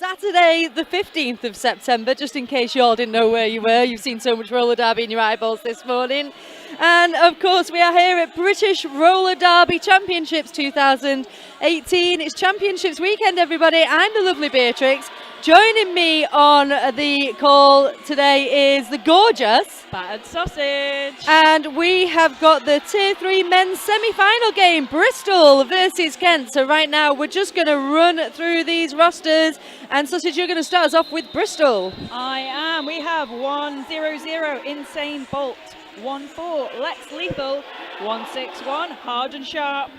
Saturday, the 15th of September, just in case you all didn't know where you were. You've seen so much roller derby in your eyeballs this morning. And of course, we are here at British Roller Derby Championships 2018. It's Championships weekend, everybody. I'm the lovely Beatrix. Joining me on the call today is the gorgeous Battered Sausage. And we have got the Tier 3 men's semi-final game, Bristol versus Kent. So right now we're just going to run through these rosters. And Sausage, you're going to start us off with Bristol. I am. We have 100 Insane Bolt, 14 Lex Lethal, 161 Hard and Sharp,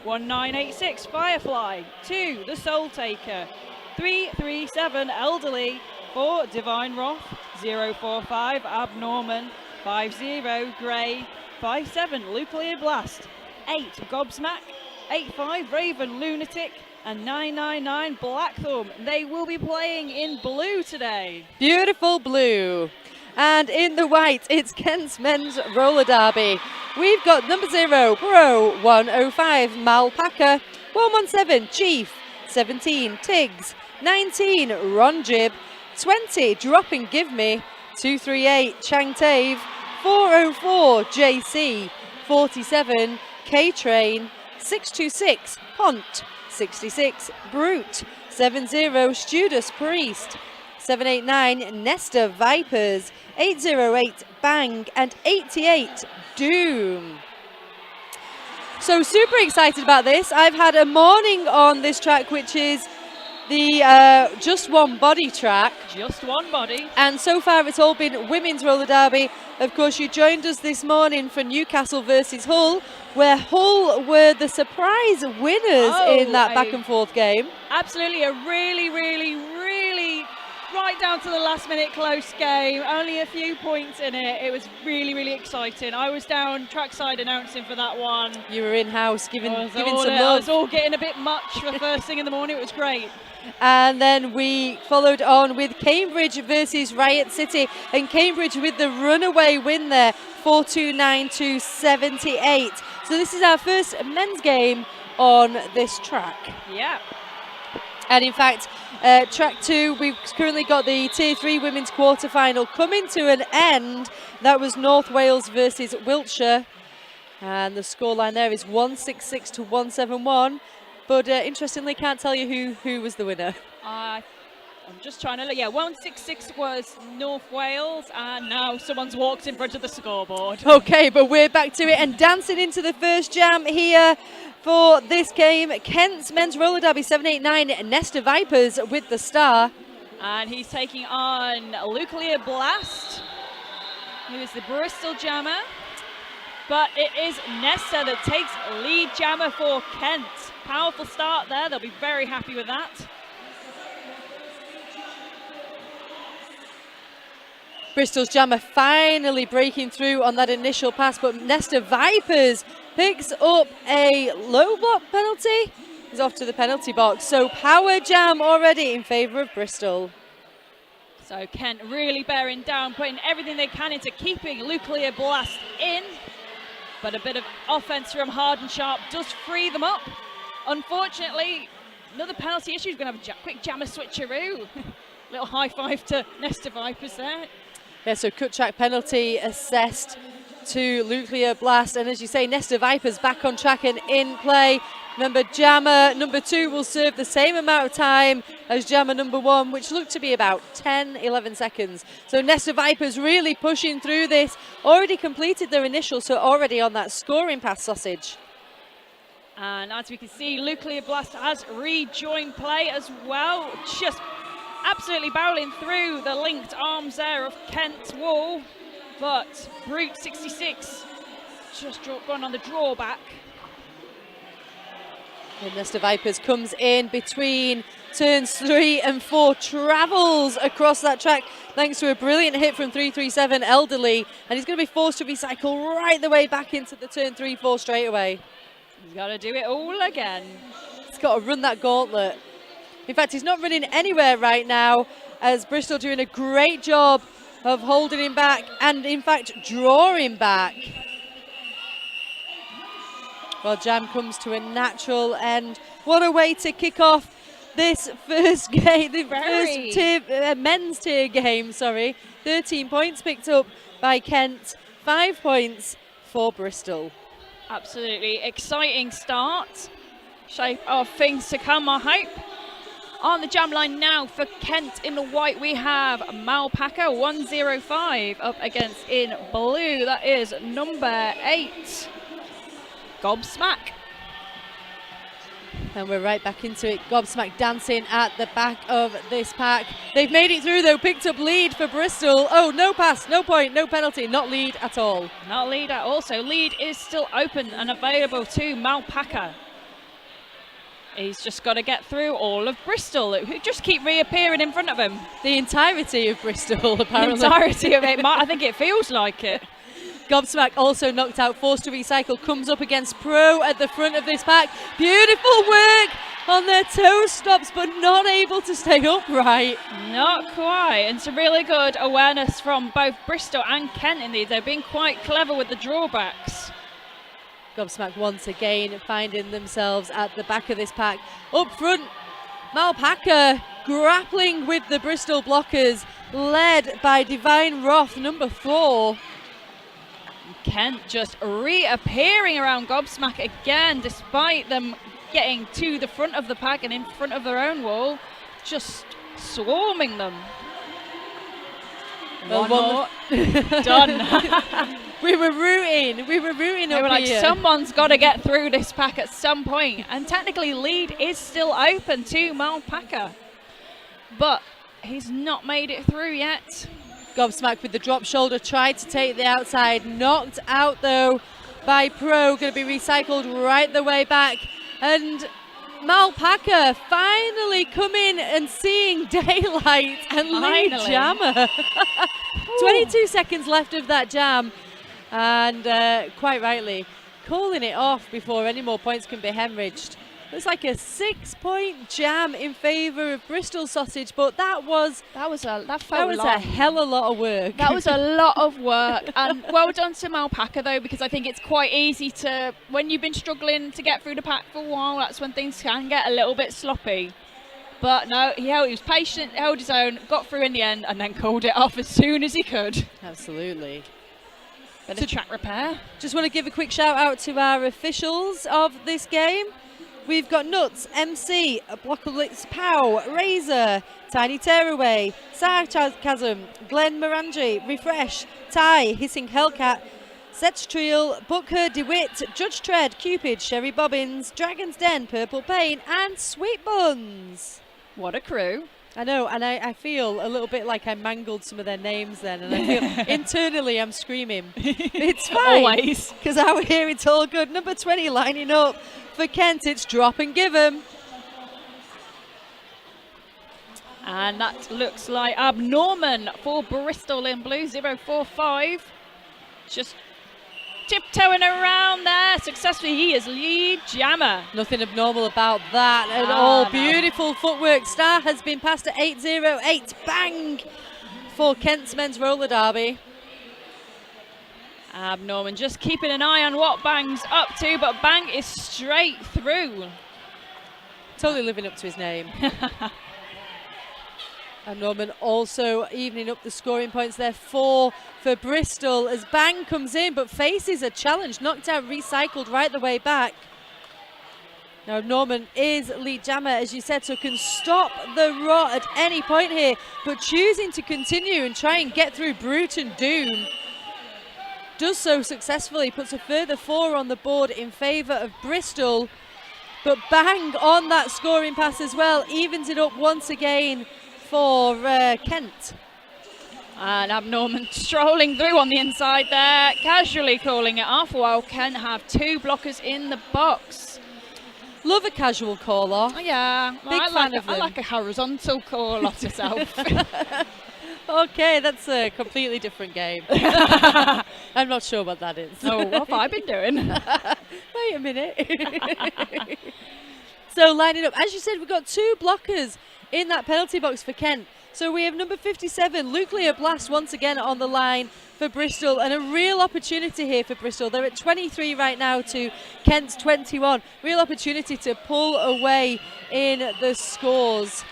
1986 Firefly, 2 The Soul Taker, 337 Elderly, 4 Divine Wrath, 045 Abnorman, 50 Grey, 57 Nuclear Blast, 8 Gobsmack, 85 Raven Lunatic, and 999 Blackthorn. They will be playing in blue today. Beautiful blue. And in the white, it's Kent's men's roller derby. We've got number 0, Pro, 105 Malpaca, 117 Chief, 17 Tiggs, 19 Ron Jib, 20 Drop and Give Me, 238 Chang Tave, 404 JC, 47 K-Train, 626 Pont, 66 Brute, 70 Studus Priest, 789 Nesta Vipers, 808 Bang, and 88 Doom. So super excited about this. I've had a morning on this track, which is the just one body track. Just one body. And so far it's all been women's roller derby. Of course, you joined us this morning for Newcastle versus Hull, where Hull were the surprise winners in that back and forth game. Absolutely, a really right down to the last minute close game. Only a few points in it. It was really exciting. I was down trackside announcing for that one. You were in-house giving some love. I was all getting a bit much for first thing in the morning. It was great. And then we followed on with Cambridge versus Riot City, and Cambridge with the runaway win there, 429 to 78. So this is our first men's game on this track. Yeah. And in fact, track 2, we've currently got the Tier 3 women's quarter-final coming to an end. That was North Wales versus Wiltshire. And the scoreline there is 166 to 171. But interestingly, can't tell you who was the winner. I'm just trying to look. Yeah, 166 was North Wales, and now someone's walked in front of the scoreboard. Okay, but we're back to it and dancing into the first jam here for this game. Kent's men's roller derby, 789 Nesta Vipers with the star. And he's taking on Nuclear Blast, who is the Bristol jammer. But it is Nesta that takes lead jammer for Kent. Powerful start there. They'll be very happy with that. Bristol's jammer finally breaking through on that initial pass, but Nesta Vipers picks up a low block penalty. He's off to the penalty box. So power jam already in favour of Bristol. So Kent really bearing down, putting everything they can into keeping Nuclear Blast in. But a bit of offense from Hard and Sharp does free them up. Unfortunately, another penalty issue. He's going to have a quick jammer switcheroo. Little high five to Nesta Vipers there. Yeah, so cut track penalty assessed to Nuclear Blast. And as you say, Nesta Vipers back on track and in play. Remember, jammer number 2 will serve the same amount of time as jammer number 1, which looked to be about 10-11 seconds. So Nesta Vipers really pushing through this. Already completed their initial, so already on that scoring pass, Sausage. And as we can see, Nuclear Blast has rejoined play as well. Just absolutely barreling through the linked arms there of Kent's wall. But Brute 66 just gone on the drawback. And Nesta Vipers comes in between turns 3 and 4, travels across that track thanks to a brilliant hit from 337 Elderly, and he's going to be forced to recycle right the way back into the turn 3-4 straight away. He's got to do it all again. He's got to run that gauntlet. In fact, he's not running anywhere right now, as Bristol doing a great job of holding him back and, in fact, drawing back. Well, jam comes to a natural end. What a way to kick off this first game, the Very. first men's tier game, sorry. 13 points picked up by Kent, 5 points for Bristol. Absolutely exciting start. Shape of things to come, I hope. On the jam line now for Kent in the white, we have Malpaca 105 up against in blue. That is number 8, Gobsmack. And we're right back into it. Gobsmack dancing at the back of this pack. They've made it through though, picked up lead for Bristol. Oh, no pass, no point, no penalty, not lead at all. Not lead at all, so lead is still open and available to Malpaca. He's just got to get through all of Bristol, who just keep reappearing in front of him. The entirety of Bristol, apparently. The entirety of it, I think it feels like it. Gobsmack also knocked out, forced to recycle, comes up against Pro at the front of this pack. Beautiful work on their toe stops, but not able to stay upright. Not quite, and some really good awareness from both Bristol and Kent in these. They've been quite clever with the drawbacks. Gobsmack once again finding themselves at the back of this pack. Up front, Malpaca grappling with the Bristol blockers, led by Divine Wrath, number 4. Kent just reappearing around Gobsmack again, despite them getting to the front of the pack and in front of their own wall, just swarming them. Well, one more. Done. We were rooting They up were like, here. someone's got to get through this pack at some point. And technically lead is still open to Malpaca, but he's not made it through yet. Gobsmack with the drop shoulder, tried to take the outside, knocked out though by Pro, going to be recycled right the way back. And Malpaca finally coming and seeing daylight and lead jammer. 22 seconds left of that jam, and quite rightly calling it off before any more points can be hemorrhaged. It's like a 6-point jam in favour of Bristol Sausage, but that was a hell of a lot of work. That was a lot of work, and well done to Malpaca though, because I think it's quite easy to, when you've been struggling to get through the pack for a while, that's when things can get a little bit sloppy. But no, he was patient, held his own, got through in the end, and then called it off as soon as he could. Absolutely. Bit of track repair. Just want to give a quick shout out to our officials of this game. We've got Nuts, MC, Blocklitz, Pow, Razor, Tiny Tearaway, Sarcasm, Glenn Morangi, Refresh, Ty, Hissing Hellcat, Setstriel, Booker, DeWitt, Judge Tread, Cupid, Sherry Bobbins, Dragon's Den, Purple Pain, and Sweet Buns. What a crew. I know, and I feel a little bit like I mangled some of their names then, and I feel internally I'm screaming. It's fine. Always. Because out here it's all good. Number 20 lining up for Kent, it's drop and give 'em. And that looks like Abnorman for Bristol in blue, 045. Just tiptoeing around there successfully. He is lead jammer. Nothing abnormal about that at all. Beautiful footwork. Star has been passed at 808. Bang for Kent's men's roller derby. Abnorman just keeping an eye on what Bang's up to, but Bang is straight through. Totally living up to his name. And Norman also evening up the scoring points there, 4 for Bristol as Bang comes in but faces a challenge, knocked out, recycled right the way back. Now Norman is lead jammer, as you said, so can stop the rot at any point here, but choosing to continue and try and get through Brute and Doom. Does so successfully, puts a further 4 on the board in favour of Bristol, but Bang on that scoring pass as well, evens it up once again for Kent. And Abnorman strolling through on the inside there, casually calling it off, while Kent have 2 blockers in the box. Love a casual call off. Oh, yeah, Big fan of them. I like a horizontal call off myself. Okay, that's a completely different game. I'm not sure what that is. Oh, what have I been doing? Wait a minute. So lining up, as you said, we've got 2 blockers in that penalty box for Kent, So we have number 57, Nuclear Blast, once again on the line for Bristol, and a real opportunity here for Bristol. They're at 23 right now to Kent's 21. Real opportunity to pull away in the scores.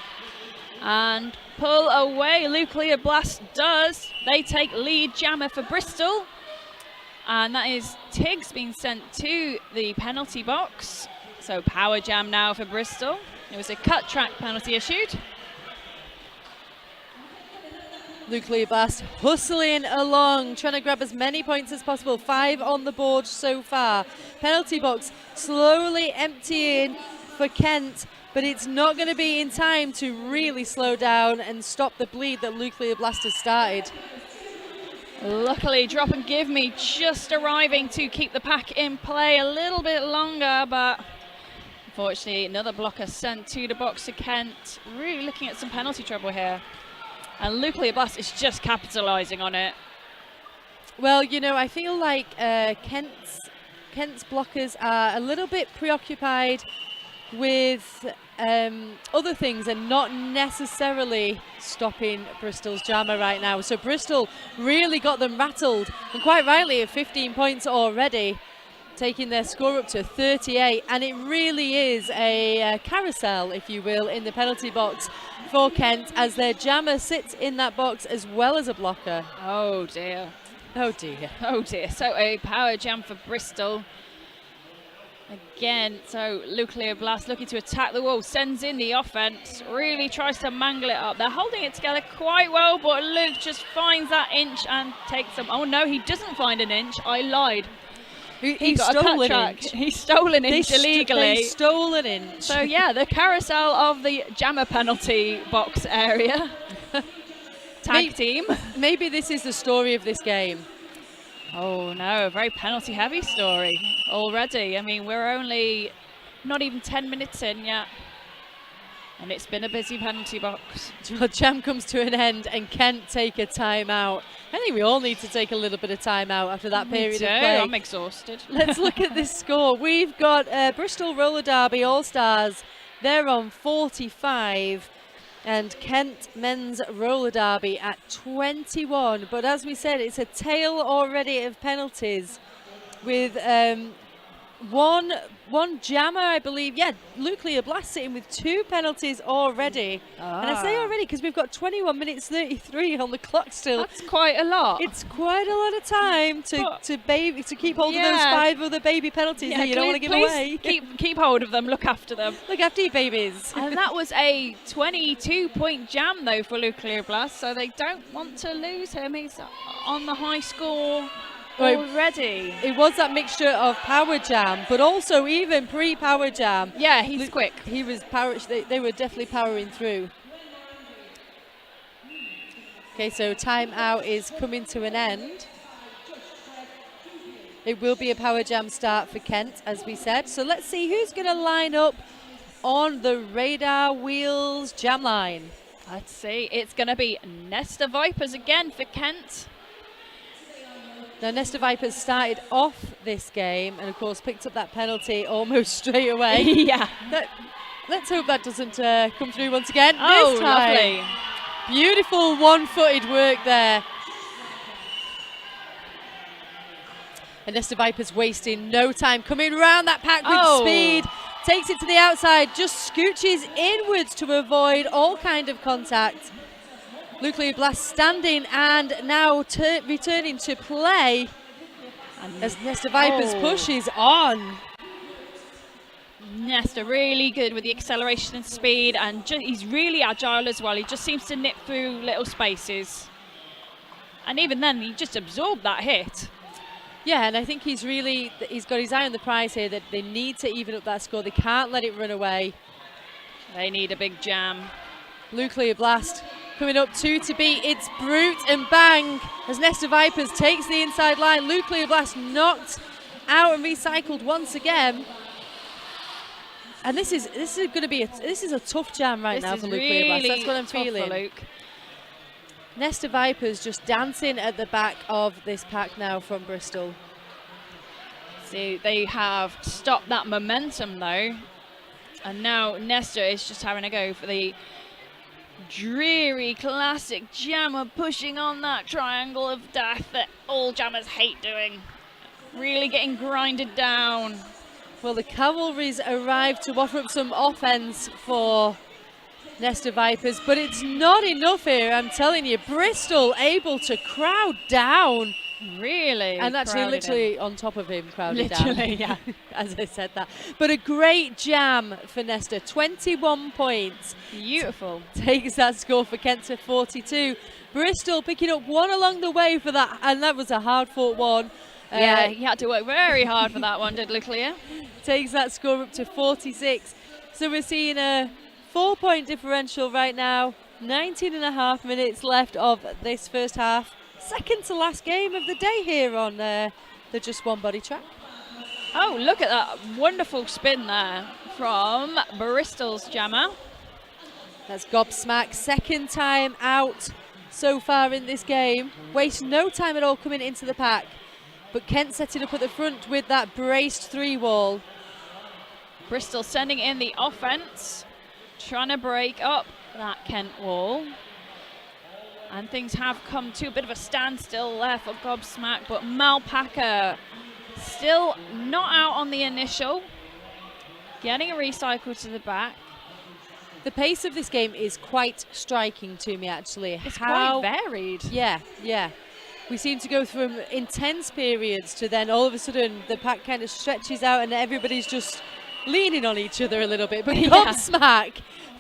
And pull away, Nuclear Blast does. They take lead jammer for Bristol. And that is Tiggs being sent to the penalty box. So power jam now for Bristol. It was a cut track penalty issued. Nuclear Blast hustling along, trying to grab as many points as possible. 5 on the board so far. Penalty box slowly emptying for Kent, but it's not going to be in time to really slow down and stop the bleed that Nuclear Blast has started. Luckily, Drop and Give Me just arriving to keep the pack in play a little bit longer, but unfortunately another blocker sent to the box to Kent. Really looking at some penalty trouble here. And Nuclear Blast is just capitalising on it. Well, you know, I feel like Kent's blockers are a little bit preoccupied with other things and not necessarily stopping Bristol's jammer right now. So Bristol really got them rattled, and quite rightly at 15 points already, taking their score up to 38, and it really is a carousel, if you will, in the penalty box for Kent, as their jammer sits in that box as well as a blocker. Oh dear. Oh dear. Oh dear. So a power jam for Bristol. Again, so Nuclear Blast looking to attack the wall, sends in the offense, really tries to mangle it up. They're holding it together quite well, but Luke just finds that inch and takes them. Oh no, he doesn't find an inch. I lied. He got a cut track. He stole an inch illegally. They stole an inch. So yeah, the carousel of the jammer penalty box area. Tag team. Maybe this is the story of this game. Oh no, a very penalty heavy story already. I mean, we're only not even 10 minutes in yet. And it's been a busy penalty box. Well, jam comes to an end and Kent take a timeout. I think we all need to take a little bit of time out after that period of play. I'm exhausted. Let's look at this score. We've got Bristol Roller Derby All-Stars. They're on 45. And Kent Men's Roller Derby at 21. But as we said, it's a tale already of penalties with one jammer, I believe. Yeah, Nuclear Blast sitting with 2 penalties already. And I say already because we've got 21 minutes 33 on the clock still. That's quite a lot. It's quite a lot of time to keep hold of those 5 other baby penalties that you don't want to give away. Keep hold of them, look after them. Look after your babies. And that was a 22-point jam though for Nuclear Blast, so they don't want to lose him. He's on the high score already. It was that mixture of power jam, but also even pre-power jam. Yeah, he's quick. He was they were definitely powering through. Okay, so timeout is coming to an end. It will be a power jam start for Kent, as we said. So let's see who's going to line up on the Radar Wheels jam line. Let's see. It's going to be Nesta Vipers again for Kent. Now, Nesta Vipers started off this game and, of course, picked up that penalty almost straight away. Yeah. Let's hope that doesn't come through once again. Oh, this time. Lovely. Beautiful one-footed work there. And Nesta Vipers wasting no time, coming around that pack with speed. Takes it to the outside, just scooches inwards to avoid all kind of contact. Nuclear Blast standing and now returning to play as Nesta Vipers pushes on. Nesta really good with the acceleration and speed, and he's really agile as well. He just seems to nip through little spaces. And even then, he just absorbed that hit. Yeah, and I think he's got his eye on the prize here, that they need to even up that score. They can't let it run away. They need a big jam. Nuclear Blast coming up 2 to beat. It's Brute and Bang as Nesta Vipers takes the inside line. Nuclear Blast knocked out and recycled once again. And this is going to be a tough jam right now for Nuclear Blast. That's what I'm feeling. For Luke. Nesta Vipers just dancing at the back of this pack now from Bristol. See, they have stopped that momentum though, and now Nesta is just having a go for the dreary classic jammer pushing on that triangle of death that all jammers hate doing. Really getting grinded down. Well, the Cavalry's arrived to offer up some offense for Nesta Vipers, but it's not enough here, I'm telling you. Bristol able to crowd down. Really? And actually literally on top of him, crowded down. Literally, yeah. As I said that. But a great jam for Nesta, 21 points. Beautiful. Takes that score for Kent to 42. Bristol picking up one along the way for that, and that was a hard-fought one. Yeah, he had to work very hard for that one, did Leclerc. Takes that score up to 46. So we're seeing a 4-point differential right now. 19.5 minutes left of this first half. Second to last game of the day here on the Just One Body track. Oh, look at that wonderful spin there from Bristol's jammer. That's Gobsmack, second time out so far in this game. Waste no time at all coming into the pack. But Kent setting up at the front with that braced 3-wall. Bristol sending in the offense, trying to break up that Kent wall. And things have come to a bit of a standstill there for Gobsmack, but Malpaca still not out on the initial. Getting a recycle to the back. The pace of this game is quite striking to me, actually. It's quite varied. Yeah. We seem to go from intense periods to then all of a sudden the pack kind of stretches out and everybody's just leaning on each other a little bit. But Gobsmack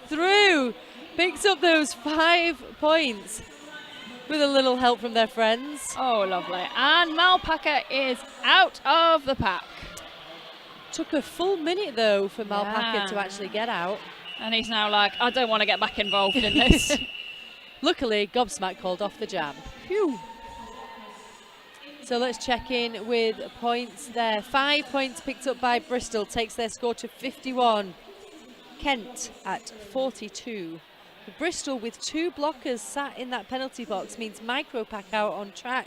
through, picks up those 5 points with a little help from their friends. Oh, lovely. And Malpaca is out of the pack. Took a full minute, though, for Malpaca to actually get out. And he's now like, I don't want to get back involved in this. Luckily, Gobsmack called off the jam. Phew. So let's check in with points there. 5 points picked up by Bristol, takes their score to 51. Kent at 42. Bristol with 2 blockers sat in that penalty box means micro pack out on track.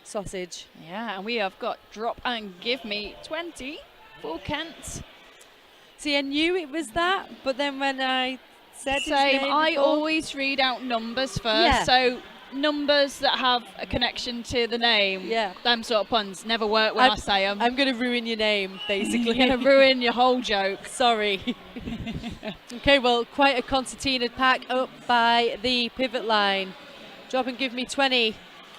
Sausage. Yeah, and we have got drop and give me 20 for Kent. See, I knew it was that, but then when I said his name I before, always read out numbers first. Yeah. So numbers that have a connection to the name. Yeah. Them sort of puns never work when I say them. I'm going to ruin your name, basically. You're going to ruin your whole joke. Sorry. Okay, well, quite a concertina pack up by the pivot line. Drop and give me 20.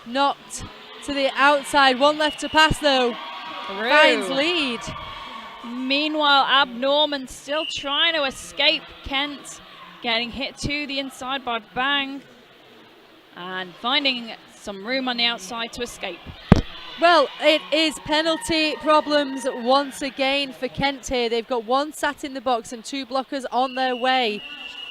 Knocked to the outside. One left to pass, though. Through. Finds lead. Meanwhile, Abnorman still trying to escape Kent. Getting hit to the inside by Bang. And finding some room on the outside to escape. Well, it is penalty problems once again for Kent here. They've got 1 sat in the box and 2 blockers on their way.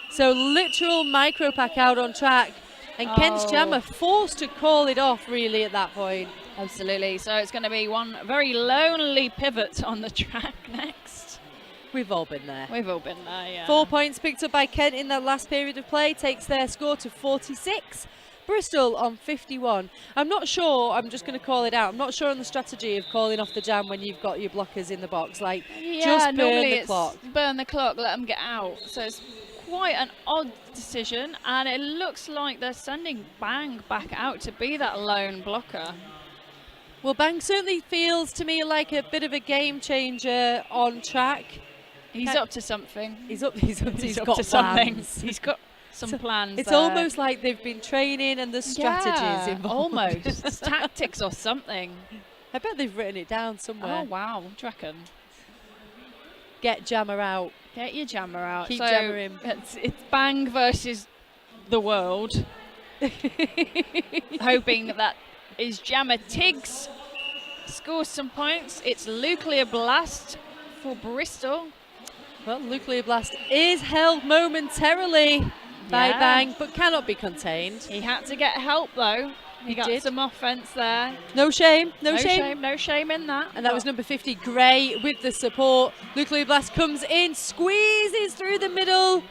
So literal micro pack out on track. And Kent's jammer forced to call it off really at that point. Absolutely. So it's going to be one very lonely pivot on the track next. We've all been there. We've all been there, yeah. 4 points picked up by Kent in that last period of play. Takes their score to 46. Bristol on 51. I'm not sure, I'm just going to call it out, I'm not sure on the strategy of calling off the jam when you've got your blockers in the box. Like, just burn the clock. Burn the clock, let them get out. So it's quite an odd decision, and it looks like they're sending Bang back out to be that lone blocker. Well, Bang certainly feels to me like a bit of a game changer on track. He's up to something. He's up to something. He's got some plans. It's there. almost like they've been training and there's strategies involved. Almost. It's tactics or something. I bet they've written it down somewhere. Oh, wow. Do you reckon? Get jammer out. Get your jammer out. Keep so jammering. It's Bang versus the world. Hoping that his jammer Tiggs scores some points. It's Nuclear Blast for Bristol. Well, Nuclear Blast is held momentarily by Bang, but cannot be contained. He had to get help, though. He got did. some offense there. No shame, no shame in that. And that was number 50, Gray, with the support. Nuclear Blast comes in, squeezes through the middle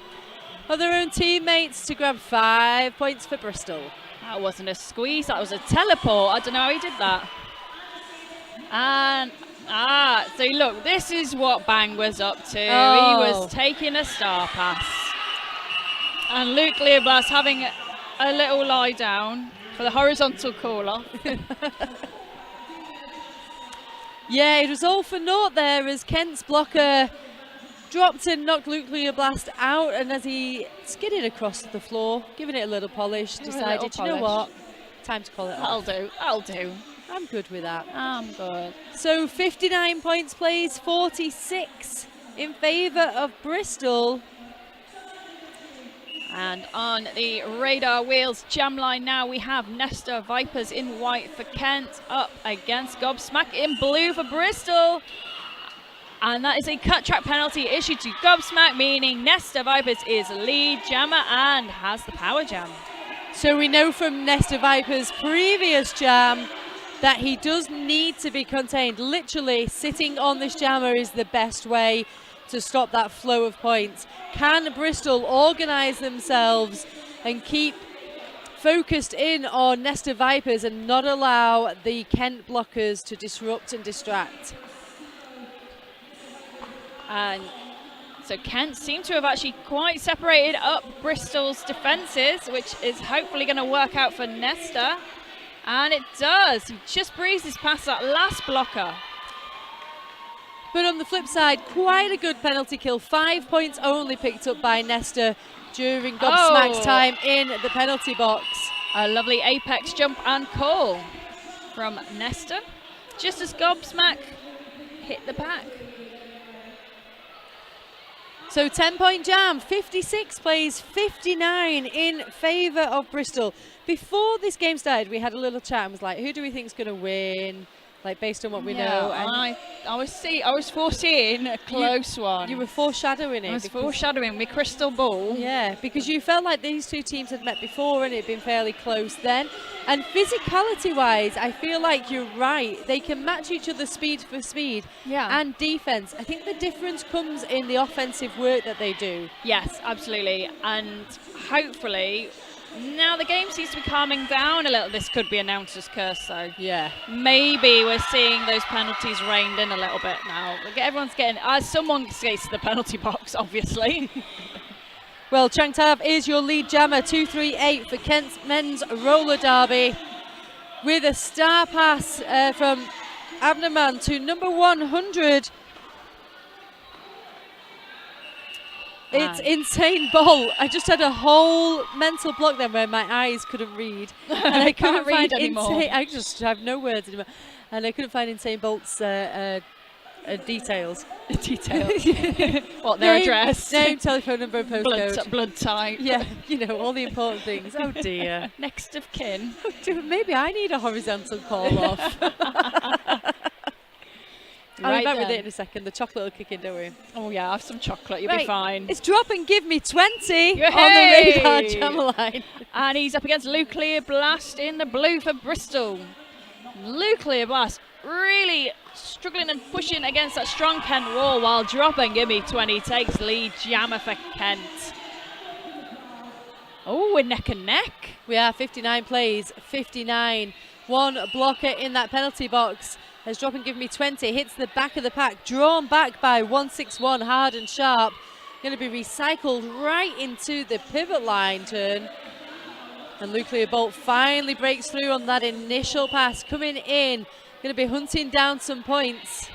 of their own teammates to grab 5 points for Bristol. That wasn't a squeeze, that was a teleport. I don't know how he did that. And so look, this is what Bang was up to. Oh. He was taking a star pass. And Luke Leoblast having a little lie down for the horizontal call-off. Yeah, it was all for naught there as Kent's blocker dropped and knocked Luke Leoblast out, and as he skidded across the floor, giving it a little polish, decided, you know what, time to call it off. That'll do. I'm good with that. I'm good. So 59 points plays, 46 in favour of Bristol. And on the radar wheels jam line now, we have Nesta Vipers in white for Kent up against Gobsmack in blue for Bristol. And that is a cut track penalty issued to Gobsmack, meaning Nesta Vipers is lead jammer and has the power jam. So we know from Nesta Vipers' previous jam that he does need to be contained. Literally, sitting on this jammer is the best way to stop that flow of points. Can Bristol organise themselves and keep focused in on Nesta Vipers and not allow the Kent blockers to disrupt and distract? And so Kent seem to have actually quite separated up Bristol's defences, which is hopefully going to work out for Nesta. And it does. He just breezes past that last blocker. But on the flip side, quite a good penalty kill. 5 points only picked up by Nesta during Gobsmack's time in the penalty box. A lovely apex jump and call from Nesta, just as Gobsmack hit the back. So 10-point jam, 56 plays 59 in favour of Bristol. Before this game started, we had a little chat and was like, who do we think is going to win? Like, based on what we know. And I was foreseeing a close one. You were foreshadowing it. I was foreshadowing my crystal ball. Yeah, because you felt like these two teams had met before and it had been fairly close then. And physicality-wise, I feel like you're right. They can match each other speed for speed and defence. I think the difference comes in the offensive work that they do. Yes, absolutely. And hopefully, now the game seems to be calming down a little. This could be announcer's curse, though. Yeah. Maybe we're seeing those penalties reined in a little bit now. Everyone's getting, as someone skates to the penalty box, obviously. Well, Chang Tav is your lead jammer, 2-3-8 for Kent's men's roller derby, with a star pass from Abnerman to number 100. It's Insane Bolt. I just had a whole mental block then where my eyes couldn't read. And I couldn't read find anymore. I just have no words anymore. And I couldn't find Insane Bolt's details. What, their address? Name, telephone number, and postcode. Blood type. Yeah, you know, all the important things. Oh dear. Next of kin. Maybe I need a horizontal call off. I'll be back with it in a second. The chocolate will kick in, don't we? Oh yeah, have some chocolate, you'll be fine. It's drop and give me 20 on the radar jam line. And he's up against Nuclear Blast in the blue for Bristol. Nuclear Blast really struggling and pushing against that strong Kent wall, while drop and give me 20 takes lead jammer for Kent. Oh, we're neck and neck. We are 59 plays, 59. One blocker in that penalty box. As drop and give me 20 hits the back of the pack, drawn back by 161 hard and sharp. Going to be recycled right into the pivot line turn. And Nuclear Bolt finally breaks through on that initial pass, coming in. Going to be hunting down some points.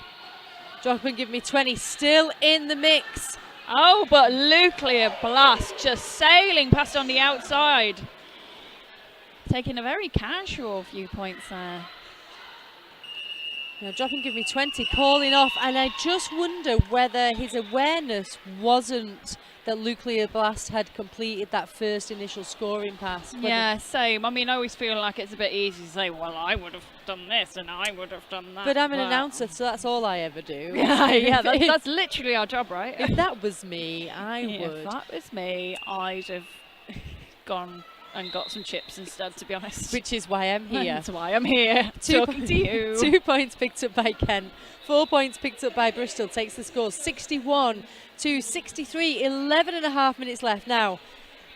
Drop and give me 20 still in the mix. Oh, but Nuclear Blast just sailing past on the outside. Taking a very casual viewpoint there. Now, drop and give me 20, calling off, and I just wonder whether his awareness wasn't that Nuclear Blast had completed that first initial scoring pass. Yeah, same. I mean, I always feel like it's a bit easy to say, well, I would have done this and I would have done that. But I'm an announcer, so that's all I ever do. Yeah, that's literally our job, right? If that was me, I would. If that was me, I'd have gone and got some chips instead, to be honest. Which is why I'm here. That's why I'm here, talking to you. 2 points picked up by Kent. 4 points picked up by Bristol. Takes the score 61 to 63. 11 and a half minutes left. Now,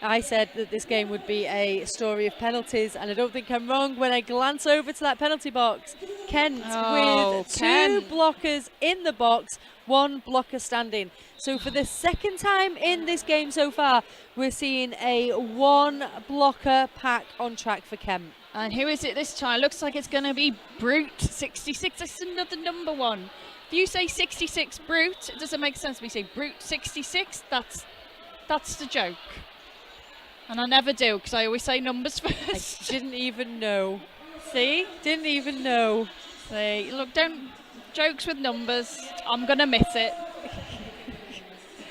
I said that this game would be a story of penalties, and I don't think I'm wrong when I glance over to that penalty box. Kent with two blockers in the box, one blocker standing. So for the second time in this game so far, we're seeing a one blocker pack on track for Kent. And who is it this time? Looks like it's going to be Brute 66. That's another number one. If you say 66 Brute, it doesn't make sense. We say Brute 66. That's the joke. And I never do, because I always say numbers first. I didn't even know. See? Didn't even know. See? Look, don't jokes with numbers. I'm going to miss it.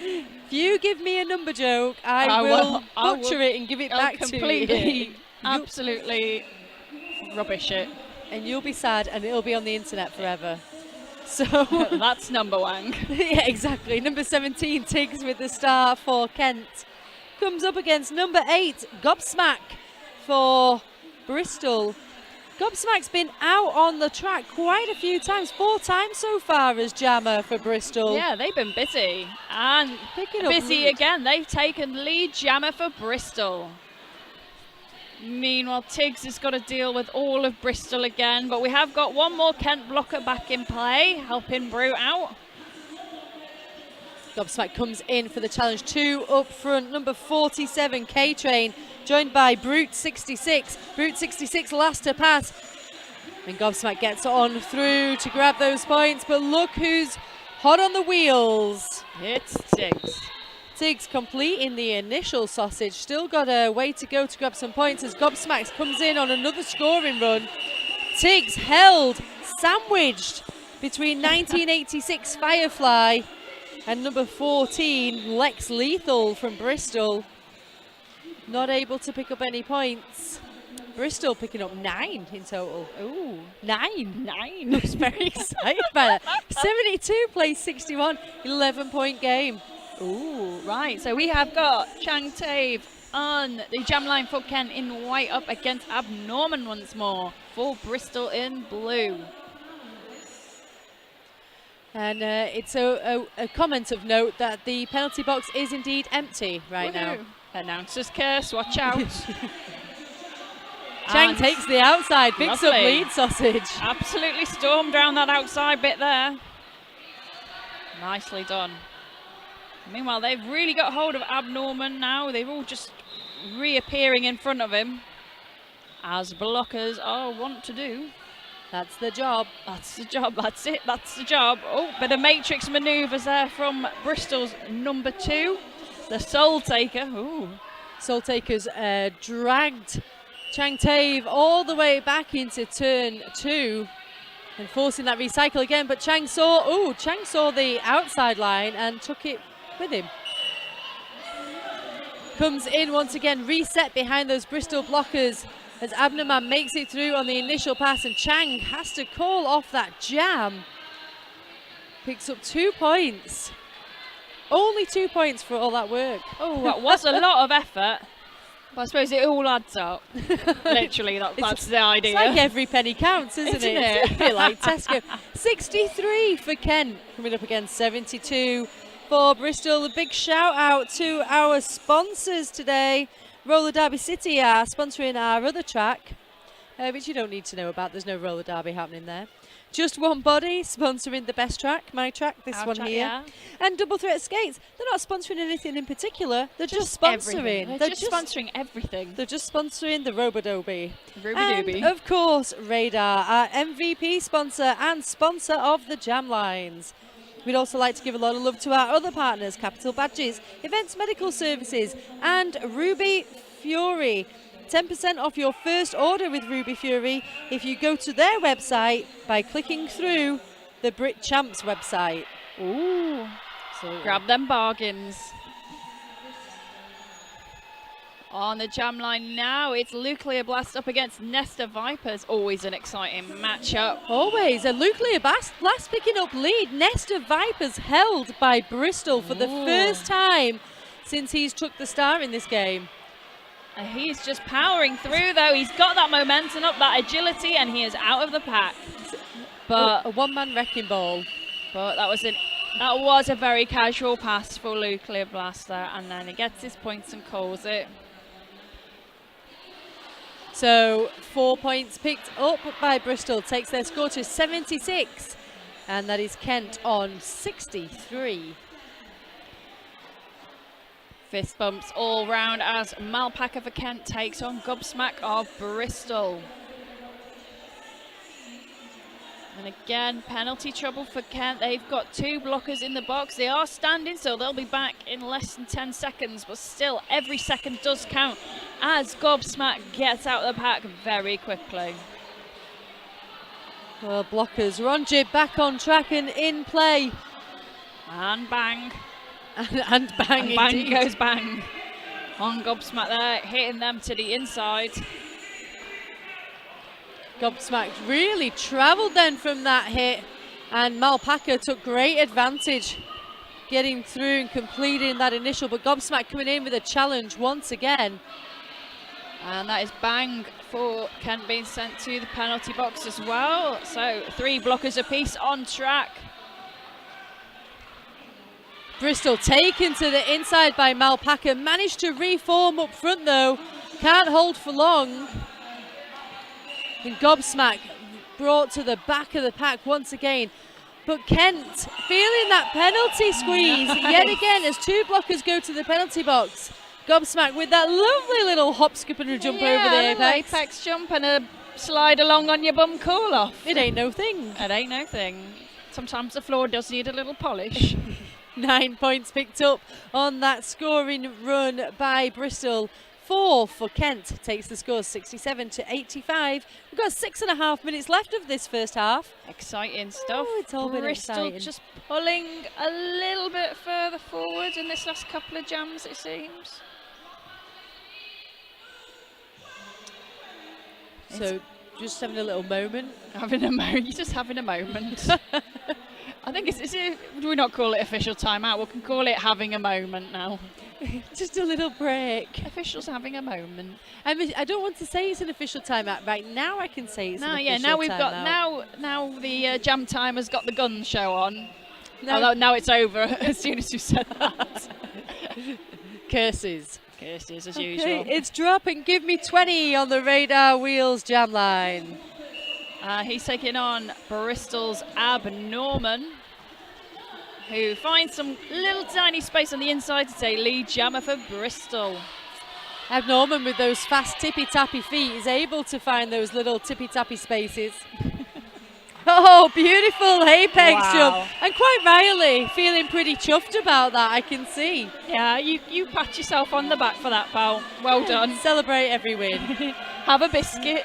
If you give me a number joke, I will butcher it and give it back to you. Completely, absolutely rubbish it. And you'll be sad, and it'll be on the internet forever. So that's number one. Yeah, exactly. Number 17, Tiggs with the star for Kent. Comes up against number 8, Gobsmack for Bristol. Gobsmack's been out on the track quite a few times, 4 times so far as jammer for Bristol. Yeah, they've been busy. And picking up busy lead. Again. They've taken lead jammer for Bristol. Meanwhile, Tiggs has got to deal with all of Bristol again, but we have got one more Kent blocker back in play, helping Brute out. Gobsmack comes in for the challenge 2 up front. Number 47, K-Train, joined by Brute 66. Brute 66 last to pass. And Gobsmack gets on through to grab those points, but look who's hot on the wheels. It's Tiggs. Tiggs completing the initial sausage. Still got a way to go to grab some points as Gobsmack comes in on another scoring run. Tiggs held, sandwiched between 1986 Firefly and number 14, Lex Lethal from Bristol. Not able to pick up any points. Bristol picking up 9 in total. Ooh, 9. Looks very excited by that. 72 plays 61, 11-point game. Ooh, right. So we have got Chang Tave on the jam line for Kent in white up against Abnorman once more for Bristol in blue. And it's a comment of note that the penalty box is indeed empty right now. Announcer's curse, watch out. Chang takes the outside, picks up lead sausage. Absolutely stormed around that outside bit there. Nicely done. Meanwhile, they've really got hold of Abnorman now. They're all just reappearing in front of him, as blockers are wont to do. That's the job. That's the job. That's it. That's the job. Oh, bit of matrix manoeuvres there from Bristol's number 2, the Soul Taker. Ooh. Soul Taker's dragged Chang Tave all the way back into turn 2 and forcing that recycle again. But Chang saw the outside line and took it with him. Comes in once again, reset behind those Bristol blockers as Abnorman makes it through on the initial pass, and Chang has to call off that jam. Picks up 2 points. Only 2 points for all that work. Oh, that was a lot of effort. But I suppose it all adds up. Literally, that's the idea. It's like every penny counts, isn't it? It's a bit like Tesco. 63 for Kent, coming up against 72 for Bristol. A big shout out to our sponsors today. Roller Derby City are sponsoring our other track, which you don't need to know about. There's no roller derby happening there. Just One Body sponsoring the best track, my track, this one here. Yeah. And Double Threat Skates. They're not sponsoring anything in particular. They're just sponsoring. They're just sponsoring everything. They're just sponsoring the Robodoby. Robodoby. And of course, Radar, our MVP sponsor and sponsor of the Jam Lines. We'd also like to give a lot of love to our other partners, Capital Badges, Events Medical Services, and Ruby Fury. 10% off your first order with Ruby Fury if you go to their website by clicking through the Brit Champs website. Ooh, so grab them bargains. On the jam line now, it's Nuclear Blast up against Nesta Vipers. Always an exciting matchup. Always. A Nuclear Blast picking up lead. Nesta Vipers held by Bristol for the first time since he's took the star in this game. He's just powering through, though. He's got that momentum up, that agility, and he is out of the pack. But a one-man wrecking ball. But that was an That was a very casual pass for Nuclear Blaster, and then he gets his points and calls it. So 4 points picked up by Bristol, takes their score to 76, and that is Kent on 63. Fist bumps all round as Malpaca for Kent takes on Gobsmack of Bristol. And again, penalty trouble for Kent. They've got 2 blockers in the box. They are standing, so they'll be back in less than 10 seconds. But still, every second does count as Gobsmack gets out of the pack very quickly. Well, blockers, Ronjib back on track and in play. And bang. And bang, And bang indeed. goes bang. On Gobsmack there, hitting them to the inside. Gobsmack really travelled then from that hit, and Malpaca took great advantage getting through and completing that initial, but Gobsmack coming in with a challenge once again. And that is bang for Kent being sent to the penalty box as well. So 3 blockers apiece on track. Bristol taken to the inside by Malpaca, managed to reform up front though, can't hold for long. And Gobsmack brought to the back of the pack once again. But Kent feeling that penalty squeeze yet again as 2 blockers go to the penalty box. Gobsmack with that lovely little hop, skip and a jump over the apex. Apex jump and a slide along on your bum cool off. It ain't no thing. It ain't no thing. Sometimes the floor does need a little polish. 9 points picked up on that scoring run by Bristol. 4 for Kent, takes the score 67 to 85. We've got 6.5 minutes left of this first half. Exciting stuff. Oh, it's all been Bristol exciting. just pulling a little bit further forward in this last couple of jams, it seems. So just having a little moment. Having a moment. You're just having a moment. I think do we not call it official timeout? We can call it having a moment now. Just a little break. Officials having a moment. I don't want to say it's an official timeout. Right now I can say it's an official timeout. Now we've got now the jam timer's got the gun show on. No. Although now it's over as soon as you said that. Curses. Curses as Okay, usual. it's drop and give me 20 on the Radar Wheels jam line. He's taking on Bristol's Ab Norman, who finds some little tiny space on the inside to say lead jammer for Bristol. Ab Norman with those fast tippy-tappy feet is able to find those little tippy-tappy spaces. Oh, beautiful apex jump. And quite Riley feeling pretty chuffed about that, I can see. Yeah, you pat yourself on the back for that, pal. Well done. Celebrate every win. Have a biscuit.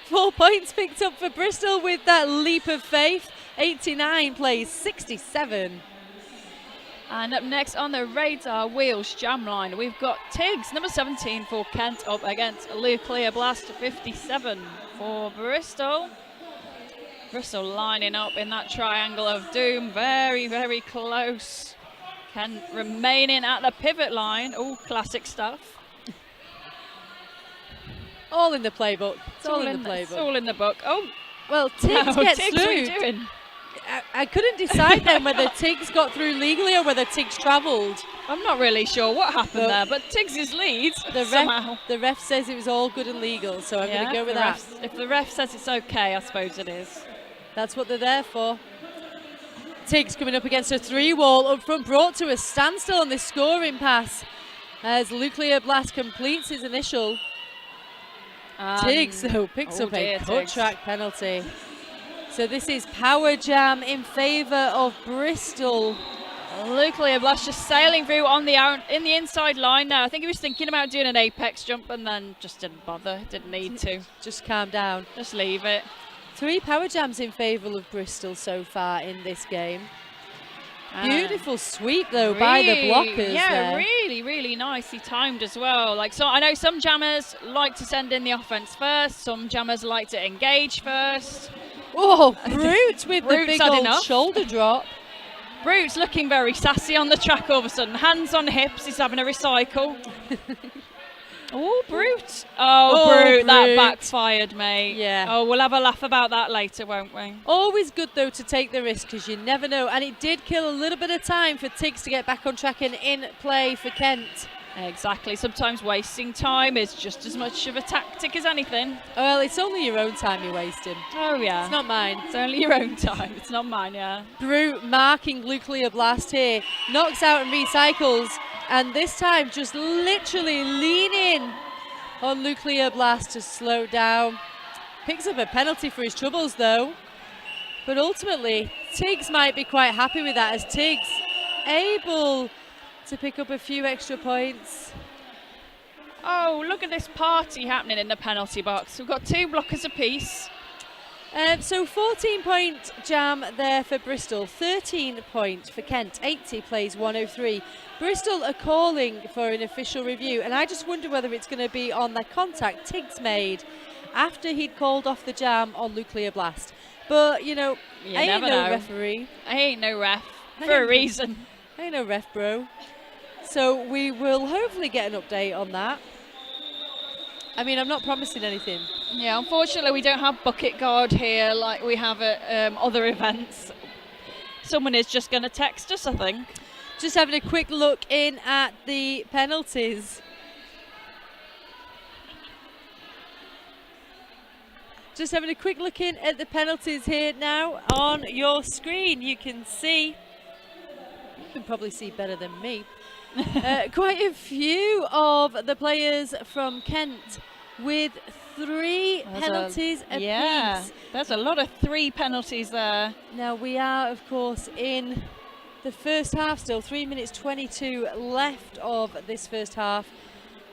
4 points picked up for Bristol with that leap of faith. 89 plays 67. And up next on the Radar Wheels jam line, we've got Tiggs, number 17 for Kent, up against Nuclear Blast, 57 for Bristol. Bristol lining up in that triangle of doom, very, very close. Kent remaining at the pivot line. Oh, classic stuff. All in the playbook. It's all in the It's playbook. all in the book. Oh, Well, Tiggs no, gets Tiggs, what are you through. doing? I couldn't decide then whether Tiggs got through legally or whether Tiggs travelled. I'm not really sure what happened No. there, but Tiggs' lead somehow. The ref says it was all good and legal, so I'm going to go with that. If the ref says it's okay, I suppose it is. That's what they're there for. Tiggs coming up against a 3-wall up front, brought to a standstill on this scoring pass as Nuclear Blast completes his initial. Tiggs, though, picks up a cut track penalty. So this is Power Jam in favour of Bristol. Nuclear Blast just sailing through on in the inside line now. I think he was thinking about doing an apex jump and then just didn't bother, didn't need to. Just calm down. Just leave it. 3 Power Jams in favour of Bristol so far in this game. Beautiful sweep though by the blockers. Yeah, there. really, really nicely timed as well. Like, so I know some jammers like to send in the offense first. Some jammers like to engage first. Oh, Brute with the Brute's big had old enough. shoulder drop. Brute's looking very sassy on the track all of a sudden. Hands on hips, he's having a recycle. Oh, Brute. Oh, Brute. That backfired, mate. Yeah. Oh, we'll have a laugh about that later, won't we? Always good, though, to take the risk because you never know. And it did kill a little bit of time for Tiggs to get back on track and in play for Kent. Exactly. Sometimes wasting time is just as much of a tactic as anything. Well, it's only your own time you're wasting. Oh, yeah. It's not mine. It's only your own time. It's not mine, yeah. Brute marking Nuclear Blast here. Knocks out and recycles. And this time just literally leaning on Nuclear Blast to slow down. Picks up a penalty for his troubles, though. But ultimately, Tiggs might be quite happy with that as Tiggs able to pick up a few extra points. Oh, look at this party happening in the penalty box. We've got 2 blockers apiece. So 14-point jam there for Bristol, 13-point for Kent. 80 plays 103. Bristol are calling for an official review, and I just wonder whether it's going to be on the contact Tiggs made after he'd called off the jam on Nuclear Blast. But, you know, I ain't no referee. I ain't no ref for a reason. I ain't no ref, bro. So we will hopefully get an update on that. I mean, I'm not promising anything. Yeah, unfortunately we don't have bucket guard here like we have at other events. Someone is just going to text us, I think. Just having a quick look in at the penalties. Just having a quick look in at the penalties here now on your screen. You can see, you can probably see better than me. Quite a few of the players from Kent with 3 penalties apiece. Yeah, there's a lot of 3 penalties there. Now we are, of course, in the first half still. 3 minutes 22 left of this first half.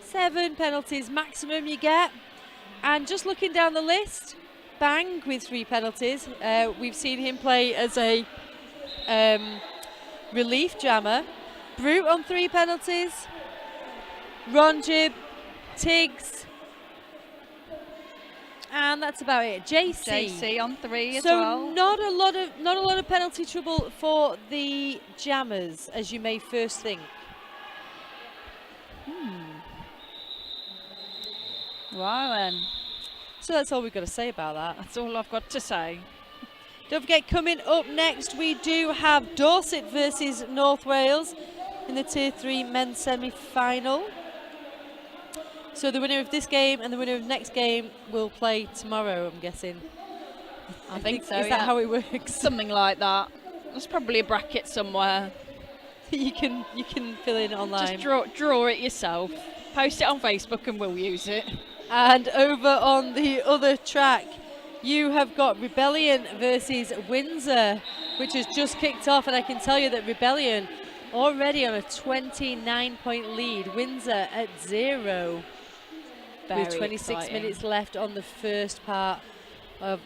7 penalties maximum you get. And just looking down the list, Bang with 3 penalties. We've seen him play as a relief jammer. Brute on 3 penalties. Ron Jib, Tiggs, and that's about it. JC on 3 as so well. not a lot of penalty trouble for the jammers, as you may first think. Well then. So that's all we've got to say about that. That's all I've got to say. Don't forget, coming up next, we do have Dorset versus North Wales in the Tier 3 men's semi-final. So the winner of this game and the winner of next game will play tomorrow, I'm guessing. I think so, Is that how it works? Something like that. There's probably a bracket somewhere. you can fill in online. Just draw it yourself. Post it on Facebook and we'll use it. And over on the other track, you have got Rebellion versus Windsor, which has just kicked off, and I can tell you that Rebellion already on a 29-point lead. Windsor at 0. With 26 minutes left on the first half of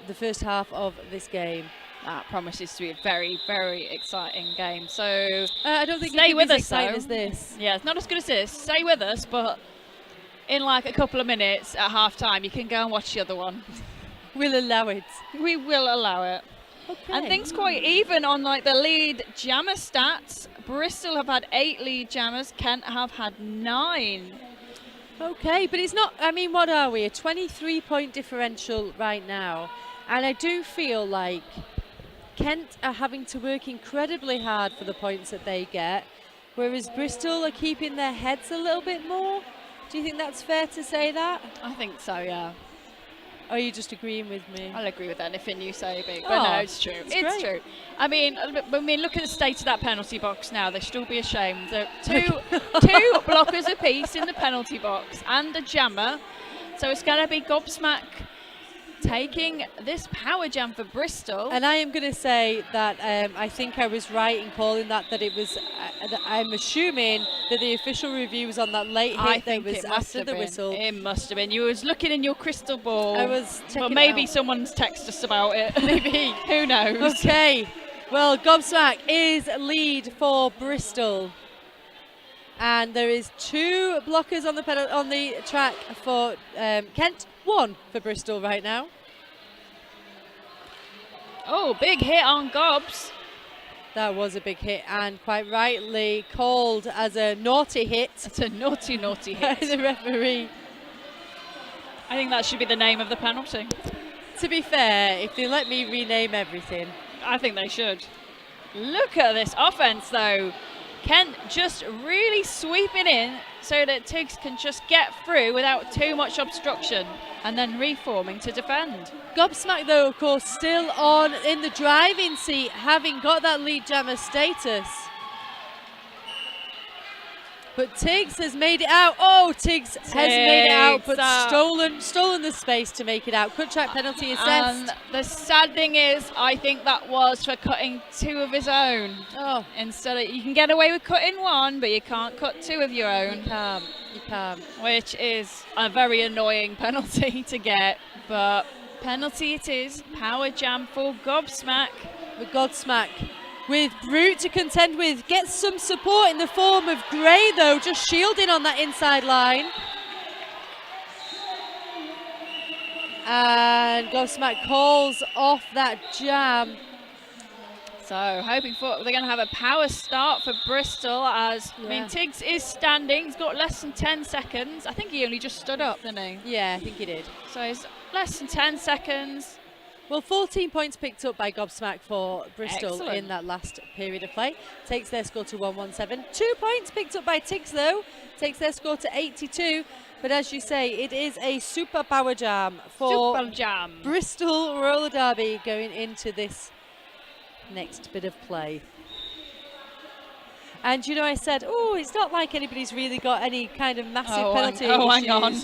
this game. That promises to be a very, very exciting game. So I don't think stay it's with as us, exciting though. as this. Yeah, it's not as good as this. Stay with us, but in like a couple of minutes at half time, you can go and watch the other one. We'll allow it. We will allow it. Okay. And things quite even on like the lead jammer stats. Bristol have had 8 lead jammers. Kent have had 9. Okay, but it's not, I mean, what are we? A 23-point differential right now. And I do feel like Kent are having to work incredibly hard for the points that they get, whereas Bristol are keeping their heads a little bit more. Do you think that's fair to say that? I think so, yeah. Or are you just agreeing with me? I'll agree with anything you say, Big. But no, it's true. It's great. true. I mean, look at the state of that penalty box now. They should all be ashamed. Two blockers apiece in the penalty box and a jammer. So it's going to be Gobsmack taking this power jam for Bristol. And I am going to say that I think I was right in calling that it was, I'm assuming that the official review was on that late hit that was after the whistle. It must have been. You was looking in your crystal ball. I was checking But maybe it out. someone's texted us about it. Maybe. Who knows? Okay. Well, Gobsmack is lead for Bristol. And there is 2 blockers on the track for Kent, 1 for Bristol right now. Oh, big hit on Gobs. That was a big hit and quite rightly called as a naughty hit. It's a naughty, naughty By hit. the referee. I think that should be the name of the penalty. To be fair, if they let me rename everything. I think they should. Look at this offense, though. Kent just really sweeping in so that Tiggs can just get through without too much obstruction and then reforming to defend. Gobsmack, though, of course, still on in the driving seat, having got that lead jammer status. But Tiggs has made it out. Oh, Tiggs has made it out, but stolen the space to make it out. Cut track penalty assessed. And the sad thing is, I think that was for cutting 2 of his own. Oh, Instead of, you can get away with cutting 1, but you can't cut 2 of your own. you can't. Which is a very annoying penalty to get, but penalty it is. Power jam for Gobsmack. With Godsmack, with Brute to contend with, gets some support in the form of Gray, though, just shielding on that inside line. And Gobsmack calls off that jam. So hoping for, they're going to have a power start for Bristol as, I mean, Tiggs is standing. He's got less than 10 seconds. I think he only just stood up, didn't he? Yeah, I think he did. So it's less than 10 seconds. Well, 14 points picked up by Gobsmack for Bristol Excellent. in that last period of play. Takes their score to 117. 2 points picked up by Tiggs, though. Takes their score to 82. But as you say, it is a super power jam for Super jam. Bristol roller derby going into this next bit of play. And you know, I said, oh, it's not like anybody's really got any kind of massive penalty issues. Hang on.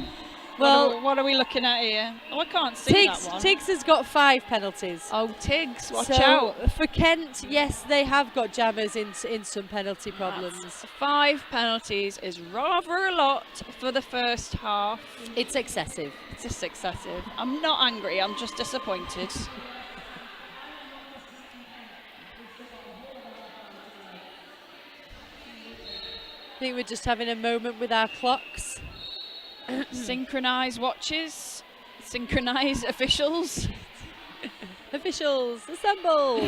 Well, what are we looking at here? Oh, I can't see that one. Tiggs has got 5 penalties. Oh, Tiggs, watch so out. for Kent, yes, they have got jammers in some penalty problems. 5 penalties is rather a lot for the first half. It's excessive. It's just excessive. I'm not angry, I'm just disappointed. I think we're just having a moment with our clocks. Synchronise watches, synchronise officials. Officials, assemble!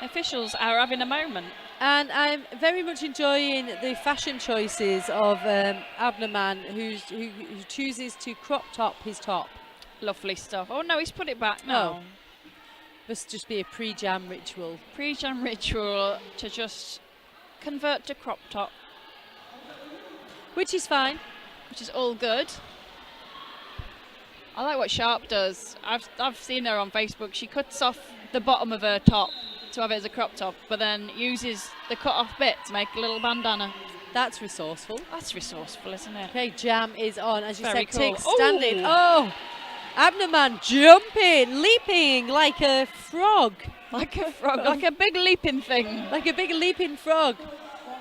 Officials are having a moment. And I'm very much enjoying the fashion choices of Abner Man, who chooses to crop top his top. Lovely stuff. Oh no, he's put it back now. Must just be a pre-jam ritual. Pre-jam ritual to just convert to crop top. Which is fine. Which is all good. I like what Sharp does. I've seen her on Facebook. She cuts off the bottom of her top to have it as a crop top, but then uses the cut off bit to make a little bandana. That's resourceful. That's resourceful, isn't it? Okay, jam is on. As you Very said, cool. Tiggs standing. Oh! Abner Man jumping, leaping like a frog. Like a frog, like a big leaping thing. Like a big leaping frog.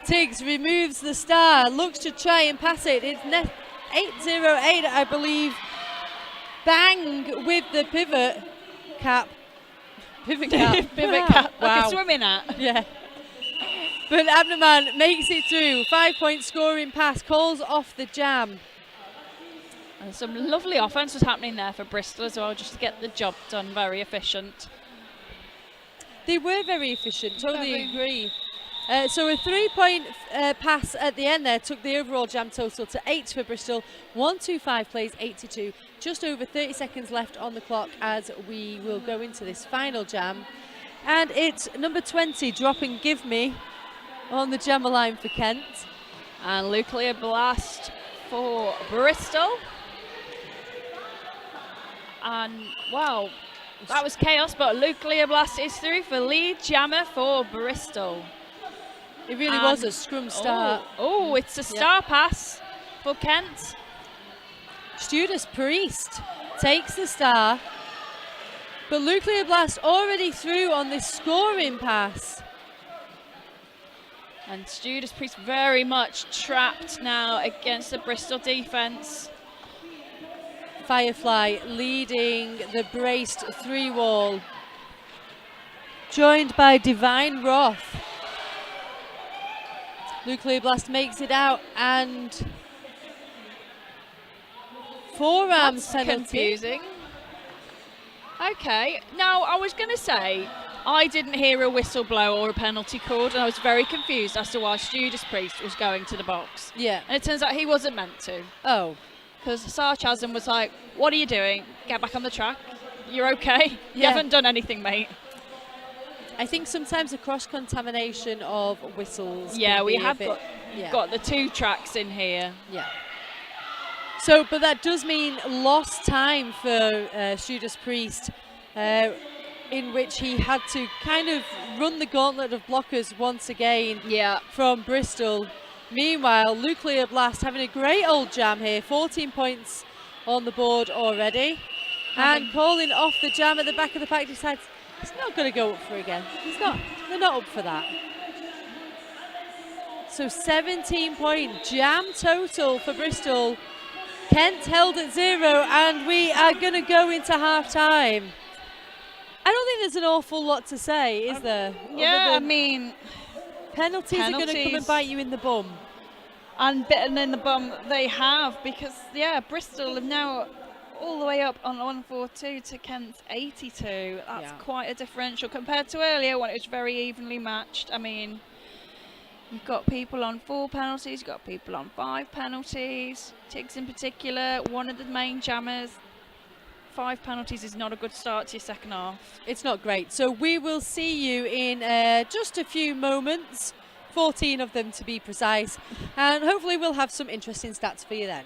Tiggs removes the star, looks to try and pass it. It's 808, I believe. Bang with the pivot cap. Pivot cap. Pivot cap, Wow. like a swimming hat. Yeah. But Abner Man makes it through. 5-point scoring pass, calls off the jam. And some lovely offence was happening there for Bristol as well, just to get the job done. Very efficient. They were very efficient, totally agree. So a 3-point pass at the end there took the overall jam total to 8 for Bristol. 1-2-5 plays 82. Just over 30 seconds left on the clock as we will go into this final jam. And it's number 20 dropping Give Me on the jammer line for Kent. And nuclear blast for Bristol. And wow, that was chaos, but nuclear blast is through for lead jammer for Bristol. It really was a scrum start. Oh, it's a star pass for Kent. Judas Priest takes the star, but Nuclear Blast already through on this scoring pass. And Judas Priest very much trapped now against the Bristol defence. Firefly leading the braced 3-wall, joined by Divine Wrath. Nuclear Blast makes it out and forearms penalty. Confusing. Okay, now I was going to say I didn't hear a whistle blow or a penalty called, and I was very confused as to why Judas Priest was going to the box. Yeah. And it turns out he wasn't meant to. Oh. because Sarchasm was like, what are you doing? Get back on the track. You're okay. You Yeah. haven't done anything, mate. I think sometimes the cross-contamination of whistles. Yeah, can we be a have bit- got the 2 tracks in here. Yeah. So, but that does mean lost time for Judas Priest, in which he had to kind of run the gauntlet of blockers once again Yeah. from Bristol. Meanwhile, Nuclear Blast having a great old jam here, 14 points on the board already. And calling off the jam at the back of the pack, decides he's not going to go up for again. They're not up for that. So 17-point jam total for Bristol. Kent held at 0, and we are going to go into half-time. I don't think there's an awful lot to say, is there? Yeah, Other I than mean, penalties are going to come and penalties. bite you in the bum. and bitten in the bum they have, because, yeah, Bristol have now all the way up on 142 to Kent's 82. That's quite a differential compared to earlier when it was very evenly matched. I mean, you've got people on 4 penalties, you've got people on 5 penalties. Tiggs in particular, one of the main jammers. 5 penalties is not a good start to your second half. It's not great. So we will see you in just a few moments, 14 of them to be precise, and hopefully we'll have some interesting stats for you then.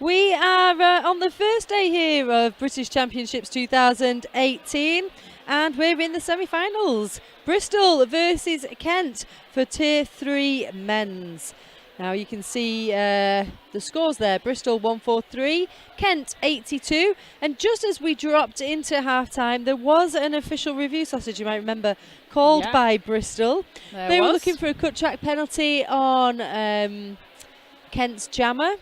We are on the first day here of British Championships 2018, and we're in the semi-finals. Bristol versus Kent for Tier 3 men's. Now you can see the scores there. Bristol 143, Kent 82. And just as we dropped into half-time, there was an official review sausage, you might remember, called by Bristol. They were looking for a cut track penalty on Kent's jammer.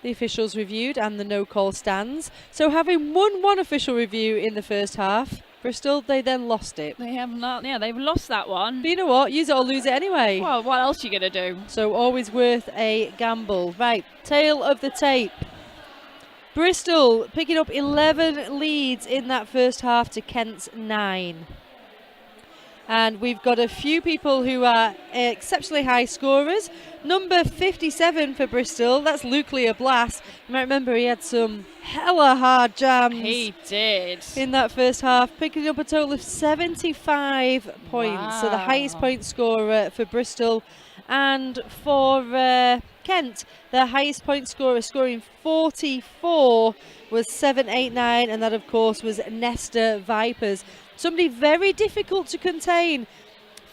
The officials reviewed and the no call stands. So having won one official review in the first half, Bristol, they then lost it. They have not, they've lost that one. But you know what? Use it or lose it anyway. Well, what else are you going to do? So always worth a gamble. Right, tail of the tape. Bristol picking up 11 leads in that first half to Kent's 9. And we've got a few people who are exceptionally high scorers. Number 57 for Bristol, that's Nuclear Blast. You might remember he had some hella hard jams. He did. In that first half, picking up a total of 75 points. So the highest point scorer for Bristol. And for Kent, the highest point scorer, scoring 44, was 789. And that, of course, was Nesta Vipers. Somebody very difficult to contain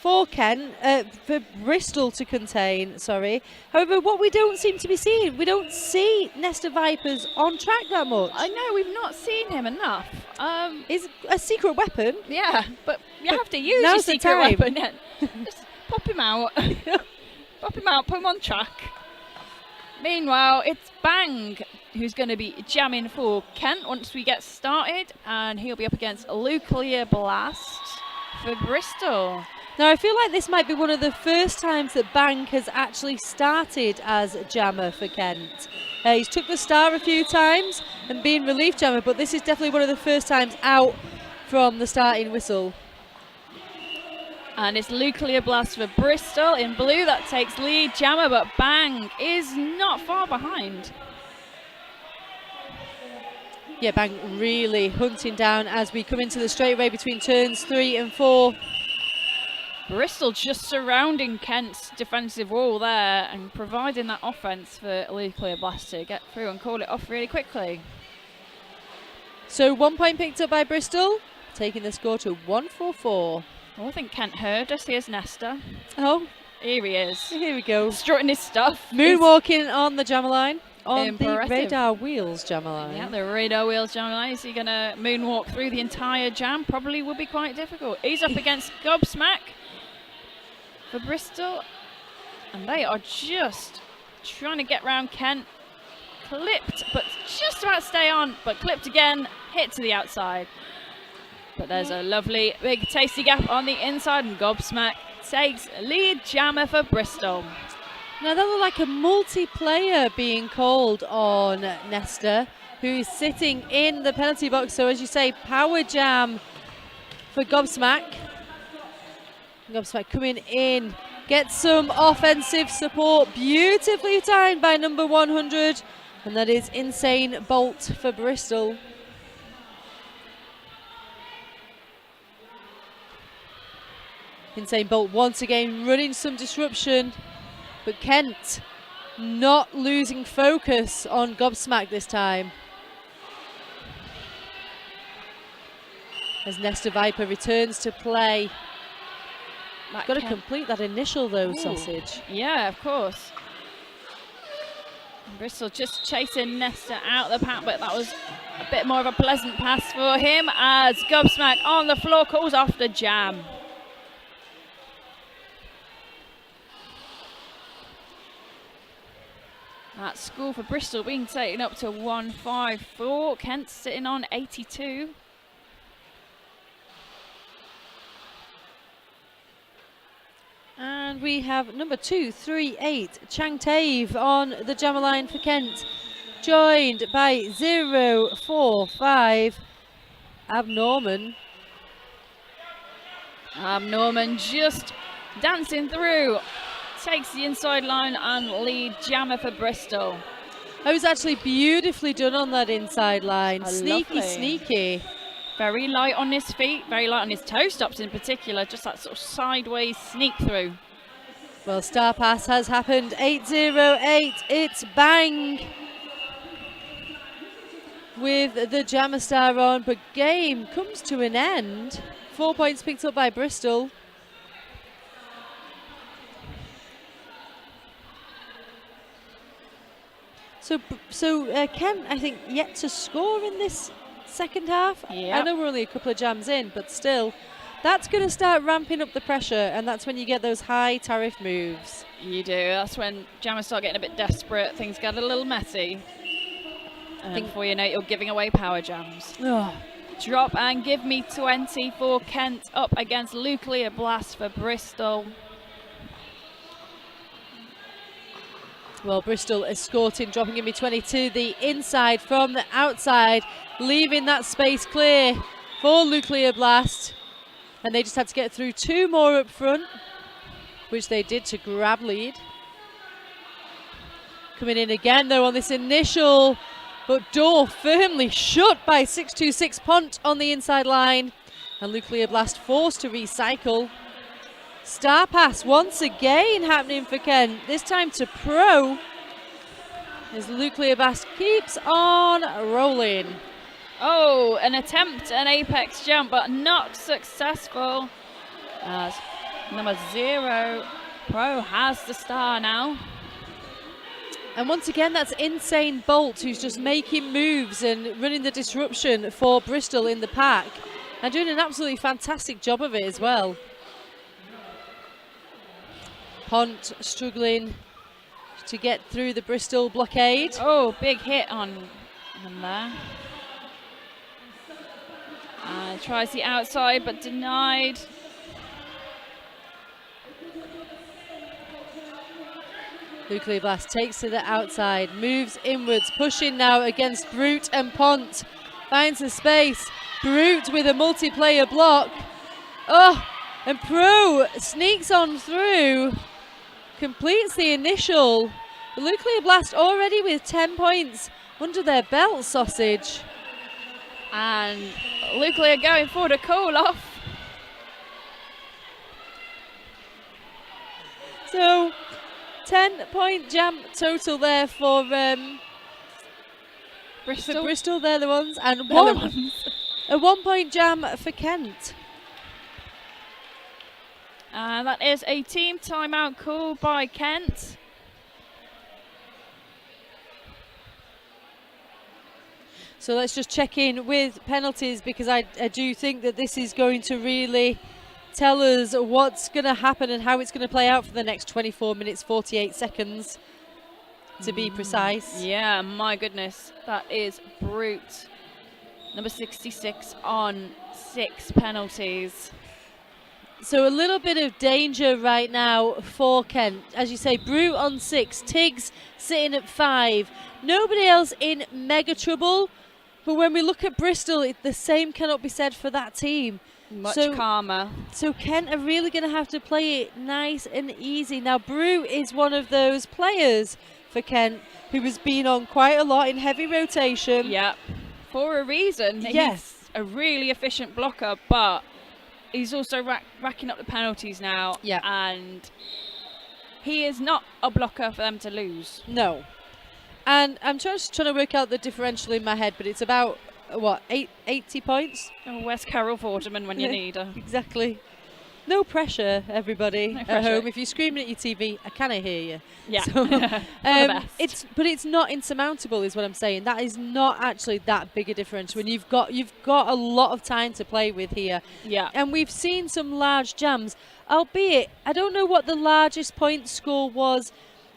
for for Bristol to contain, sorry. However, what we don't seem to be seeing, we don't see Nesta Vipers on track that much. I know, we've not seen him enough. Is a secret weapon. Yeah, but you have to use your now's the secret time. weapon. Yeah. Just pop him out. Pop him out, put him on track. Meanwhile, it's Bang who's going to be jamming for Kent once we get started, and he'll be up against Nuclear Blast for Bristol. Now, I feel like this might be one of the first times that Bang has actually started as a jammer for Kent. He's took the star a few times and been relief jammer, but this is definitely one of the first times out from the starting whistle. And it's Nuclear Blast for Bristol in blue that takes lead jammer, but Bang is not far behind. Yeah, Bang really hunting down as we come into the straightaway between turns 3 and 4. Bristol just surrounding Kent's defensive wall there and providing that offence for Nuclear Blast to get through and call it off really quickly. So 1 point picked up by Bristol, taking the score to 144. Oh, I think Kent heard us. Here's Nesta. Oh, Here he is. here we go. Strutting his stuff. Moonwalking on the jammer line. On Impressive. the radar wheels jammer line. Yeah, the radar wheels jammer line. Is he going to moonwalk through the entire jam? Probably would be quite difficult. He's up against Gobsmack for Bristol. And they are just trying to get round Kent. Clipped, but just about to stay on. But clipped again. Hit to the outside. But there's a lovely big tasty gap on the inside, and Gobsmack takes lead jammer for Bristol. Now that looked like a multiplayer being called on Nesta, who's sitting in the penalty box. So as you say, power jam for Gobsmack. Gobsmack coming in, Gets some offensive support, beautifully timed by number 100, and that is Insane Bolt for Bristol. Insane Bolt once again running some disruption, but Kent not losing focus on Gobsmack this time. As Nesta Viper returns to play. Got to complete that initial though, Ooh. Sausage. Yeah, of course. Bristol just chasing Nesta out the pack, but that was a bit more of a pleasant pass for him as Gobsmack on the floor calls off the jam. That score for Bristol being taken up to 154. Kent sitting on 82. And we have number 238, Chang Tave on the jammer line for Kent, joined by 045, Abnorman. Abnorman just dancing through, takes the inside line and lead jammer for Bristol. It was actually beautifully done on that inside line. Sneaky, Lovely. sneaky. Very light on his feet, very light on his toe stops in particular, just that sort of sideways sneak through. Well, Star Pass has happened. 808, it's bang. With the Jammer Star on, but game comes to an end. 4 points picked up by Bristol. So Kent, I think, yet to score in this second half. Yep. I know we're only a couple of jams in, but still, that's going to start ramping up the pressure, and that's when you get those high tariff moves. You do. That's when jammers start getting a bit desperate. Things get a little messy. And before you know it, you're giving away power jams. Oh. Drop and give me 20 for Kent up against Nuclear Blast for Bristol. Well, Bristol escorting, dropping Give Me 20 to the inside from the outside, leaving that space clear for Nuclear Blast. And they just had to get through two more up front, which they did to grab lead. Coming in again though on this initial, but door firmly shut by 626 Pont on the inside line. And Nuclear Blast forced to recycle. Star Pass once again happening for Kent, this time to Pro, as Nuclear Blast keeps on rolling. Oh, an attempt an apex jump, but not successful. As number 0 Pro has the star now. And once again, that's Insane Bolt, who's just making moves and running the disruption for Bristol in the pack, and doing an absolutely fantastic job of it as well. Pont struggling to get through the Bristol blockade. Oh, big hit on there. Tries the outside, but denied. Nuclear Blast takes to the outside, moves inwards, pushing now against Brute and Pont. Finds the space. Brute with a multiplayer block. Oh, and Pro sneaks on through. Completes the initial. The Nuclear Blast already with 10 points under their belt, Sausage. And Nuclear going for the call off. So 10-point jam total there for Bristol. They're the ones, and a 1 point jam for Kent. That is a team timeout call by Kent. So let's just check in with penalties, because I do think that this is going to really tell us what's going to happen and how it's going to play out for the next 24 minutes, 48 seconds to be precise. Yeah, my goodness, that is Brute. Number 66 on 6 penalties. So a little bit of danger right now for Kent. As you say, Brute on 6, Tiggs sitting at 5. Nobody else in mega trouble. But when we look at Bristol, the same cannot be said for that team. Much So- calmer. So Kent are really going to have to play it nice and easy. Now, Brew is one of those players for Kent who has been on quite a lot in heavy rotation. Yep. For a reason. Yes. He's a really efficient blocker, but he's also racking up the penalties now. Yeah. And he is not a blocker for them to lose. No. And I'm just trying to work out the differential in my head, but it's about, 80 points? Oh, where's Carol Vorderman when you need her? Exactly. No pressure, everybody, No at pressure. home. If you're screaming at your TV, I cannot hear you. Yeah. So, For the best. but it's not insurmountable, is what I'm saying. That is not actually that big a difference when you've got a lot of time to play with here. Yeah. And we've seen some large jams, albeit I don't know what the largest point score was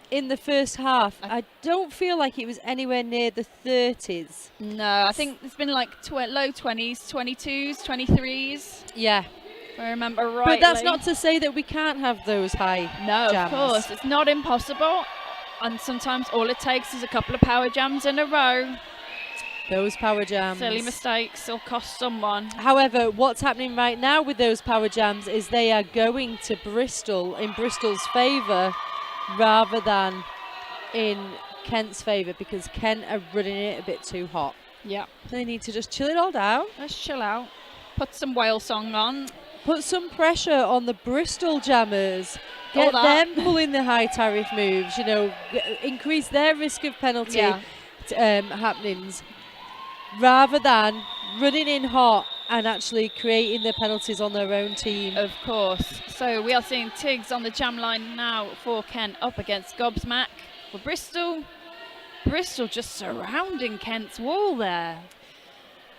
in the first half. I don't feel like it was anywhere near the 30s. No, I think it's been like low 20s, 22s, 23s. Yeah. If I remember rightly. But that's not to say that we can't have those high No, jams. of course. It's not impossible. And sometimes all it takes is a couple of power jams in a row. Those power jams. Silly mistakes will cost someone. However, what's happening right now with those power jams is they are going to Bristol in Bristol's favour rather than in Kent's favour, because Kent are running it a bit too hot. Yeah. They need to just chill it all down. Let's chill out. Put some whale song on. Put some pressure on the Bristol jammers. Get All that. them pulling the high tariff moves, increase their risk of penalty Yeah. happenings, rather than running in hot and actually creating the penalties on their own team. Of course. So we are seeing Tiggs on the jam line now for Kent up against Gobsmack for Bristol. Bristol just surrounding Kent's wall there.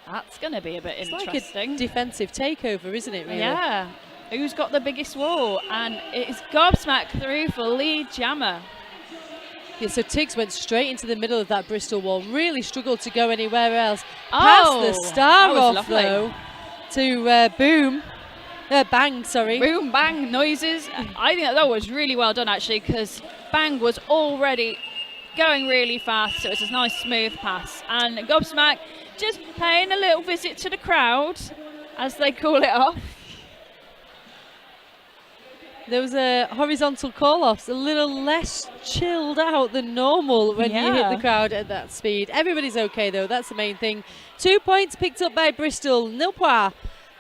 That's going to be a bit It's interesting. like a defensive takeover, isn't it, really? Yeah. Who's got the biggest wall? And it is Gobsmack through for lead jammer. Yeah, so Tiggs went straight into the middle of that Bristol wall, really struggled to go anywhere else. Passed the star that was off, lovely. though, to Bang, sorry. Boom, bang, noises. I think that was really well done, actually, because Bang was already going really fast, so it was a nice smooth pass. And Gobsmack just paying a little visit to the crowd, as they call it off. There was a horizontal call-offs, a little less chilled out than normal when you hit Yeah. the crowd at that speed. Everybody's okay, though. That's the main thing. 2 points picked up by Bristol, nil point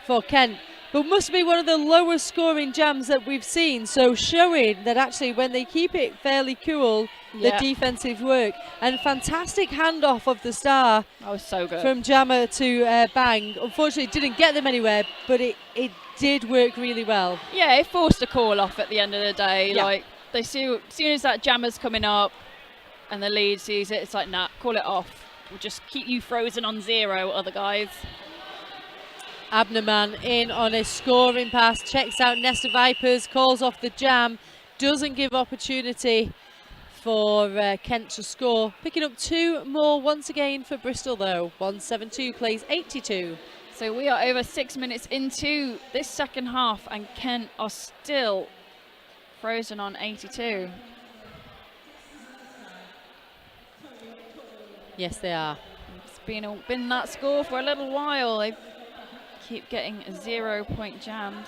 for Kent. But must be one of the lowest scoring jams that we've seen. So showing that actually when they keep it fairly cool, the Yeah. defensive work. And fantastic handoff of the star That was so good. from Jammer to Bang. Unfortunately, it didn't get them anywhere, but it did work really well. Yeah, it forced a call off at the end of the day. Yeah. Like, they see, as soon as that jammer's coming up and the lead sees it, it's like, nah, call it off. We'll just keep you frozen on 0, other guys. Abnerman in on a scoring pass, checks out Nesta Vipers, calls off the jam, doesn't give opportunity for Kent to score. Picking up 2 more once again for Bristol, though. 172 plays 82. So we are over 6 minutes into this second half, and Kent are still frozen on 82. Yes, they are. It's been that score for a little while. They keep getting 0 point jams.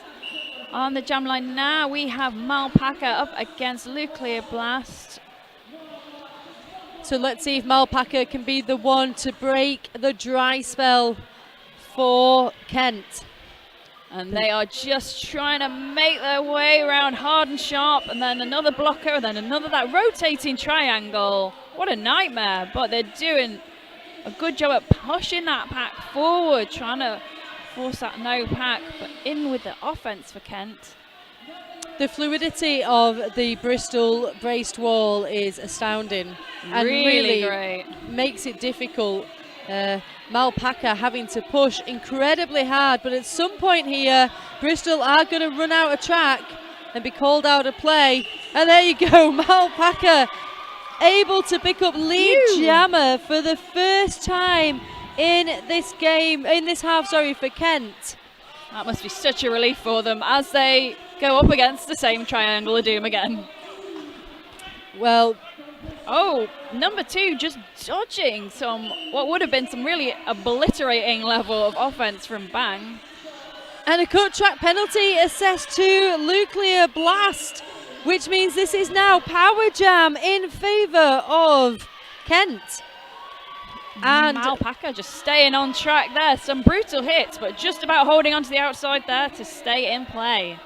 On the jam line now, we have Malpaca up against Nuclear Blast. So let's see if Malpaca can be the one to break the dry spell for Kent. And they are just trying to make their way around hard and sharp, and then another blocker, and then another, that rotating triangle. What a nightmare, but they're doing a good job at pushing that pack forward, trying to force that no pack, but in with the offense for Kent. The fluidity of the Bristol braced wall is astounding and really great. makes it difficult. Malpaca having to push incredibly hard, but at some point here Bristol are going to run out of track and be called out of play, and there you go, Malpaca able to pick up lead jammer for the first time in this game, in this half, sorry, for Kent. That must be such a relief for them as they go up against the same triangle of doom again. Well, oh, number 2 just dodging what would have been some really obliterating level of offense from Bang. And a cut track penalty assessed to Nuclear Blast, which means this is now Power Jam in favour of Kent. And Alpaca just staying on track there. Some brutal hits, but just about holding onto the outside there to stay in play.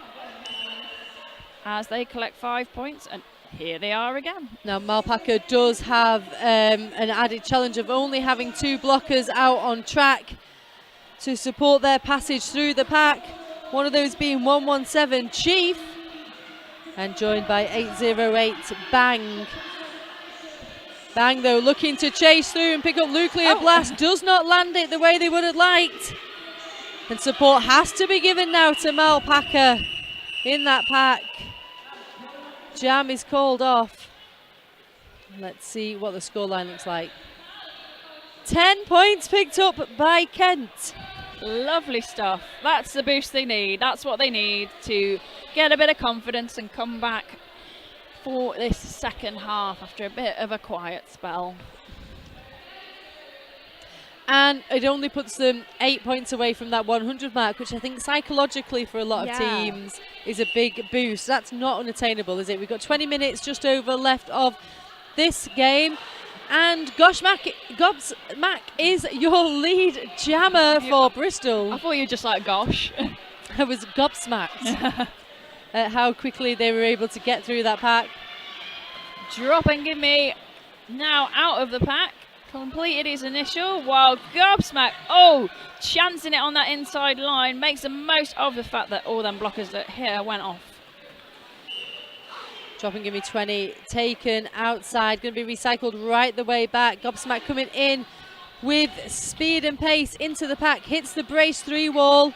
As they collect 5 points, and here they are again. Now Malpaca does have an added challenge of only having 2 blockers out on track to support their passage through the pack. One of those being 117 Chief, and joined by 808 Bang. Bang though looking to chase through and pick up Nuclear Blast, does not land it the way they would have liked. And support has to be given now to Malpaca in that pack. Jam is called off. Let's see what the scoreline looks like. 10 points picked up by Kent. Lovely stuff. That's the boost they need. That's what they need to get a bit of confidence and come back for this second half after a bit of a quiet spell. And it only puts them 8 points away from that 100 mark, which I think psychologically for a lot of teams is a big boost. That's not unattainable, is it? We've got 20 minutes just over left of this game. And Gobsmack is your lead jammer for Bristol. I thought you were just like, gosh. I was gobsmacked at how quickly they were able to get through that pack. Drop and give me now out of the pack. Completed his initial, while Gobsmack, chancing it on that inside line, makes the most of the fact that all them blockers that here went off. Drop and give me 20, taken outside, going to be recycled right the way back. Gobsmack coming in with speed and pace into the pack, hits the brace 3 wall.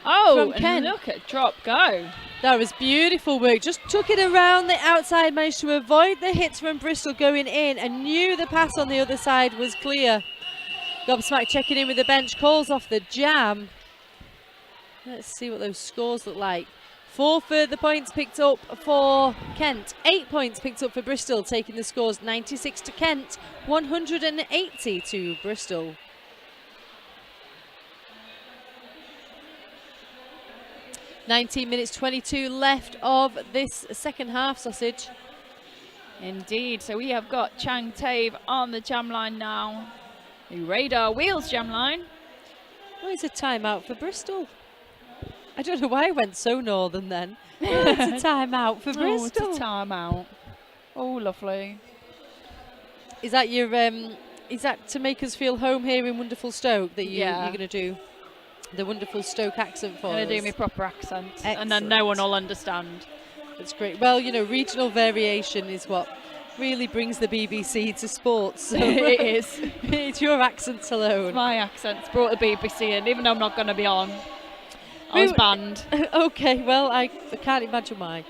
Oh, from Kent. And look at drop go. That was beautiful work. Just took it around the outside, managed to avoid the hits from Bristol going in, and knew the pass on the other side was clear. Gobsmack checking in with the bench, calls off the jam. Let's see what those scores look like. 4 further points picked up for Kent. 8 points picked up for Bristol, taking the scores 96 to Kent, 180 to Bristol. $19 minutes 22 left of this second half, Sausage. Indeed, so we have got Chang Tave on the jam line now. The Radar Wheels jam line. Oh, it's a timeout for Bristol. I don't know why I went so northern then. It's a timeout for Bristol. Oh, it's a timeout. Oh, lovely. Is that your is that to make us feel home here in wonderful Stoke that you're going to do the wonderful Stoke accent for us? I'm going to do my proper accent. Excellent. And then no one will understand. That's great. Well, you know, regional variation is what really brings the BBC to sports. So It is. It's your accents alone. It's my accent's brought the BBC in, even though I'm not going to be on. I was banned. Okay, well, I can't imagine why.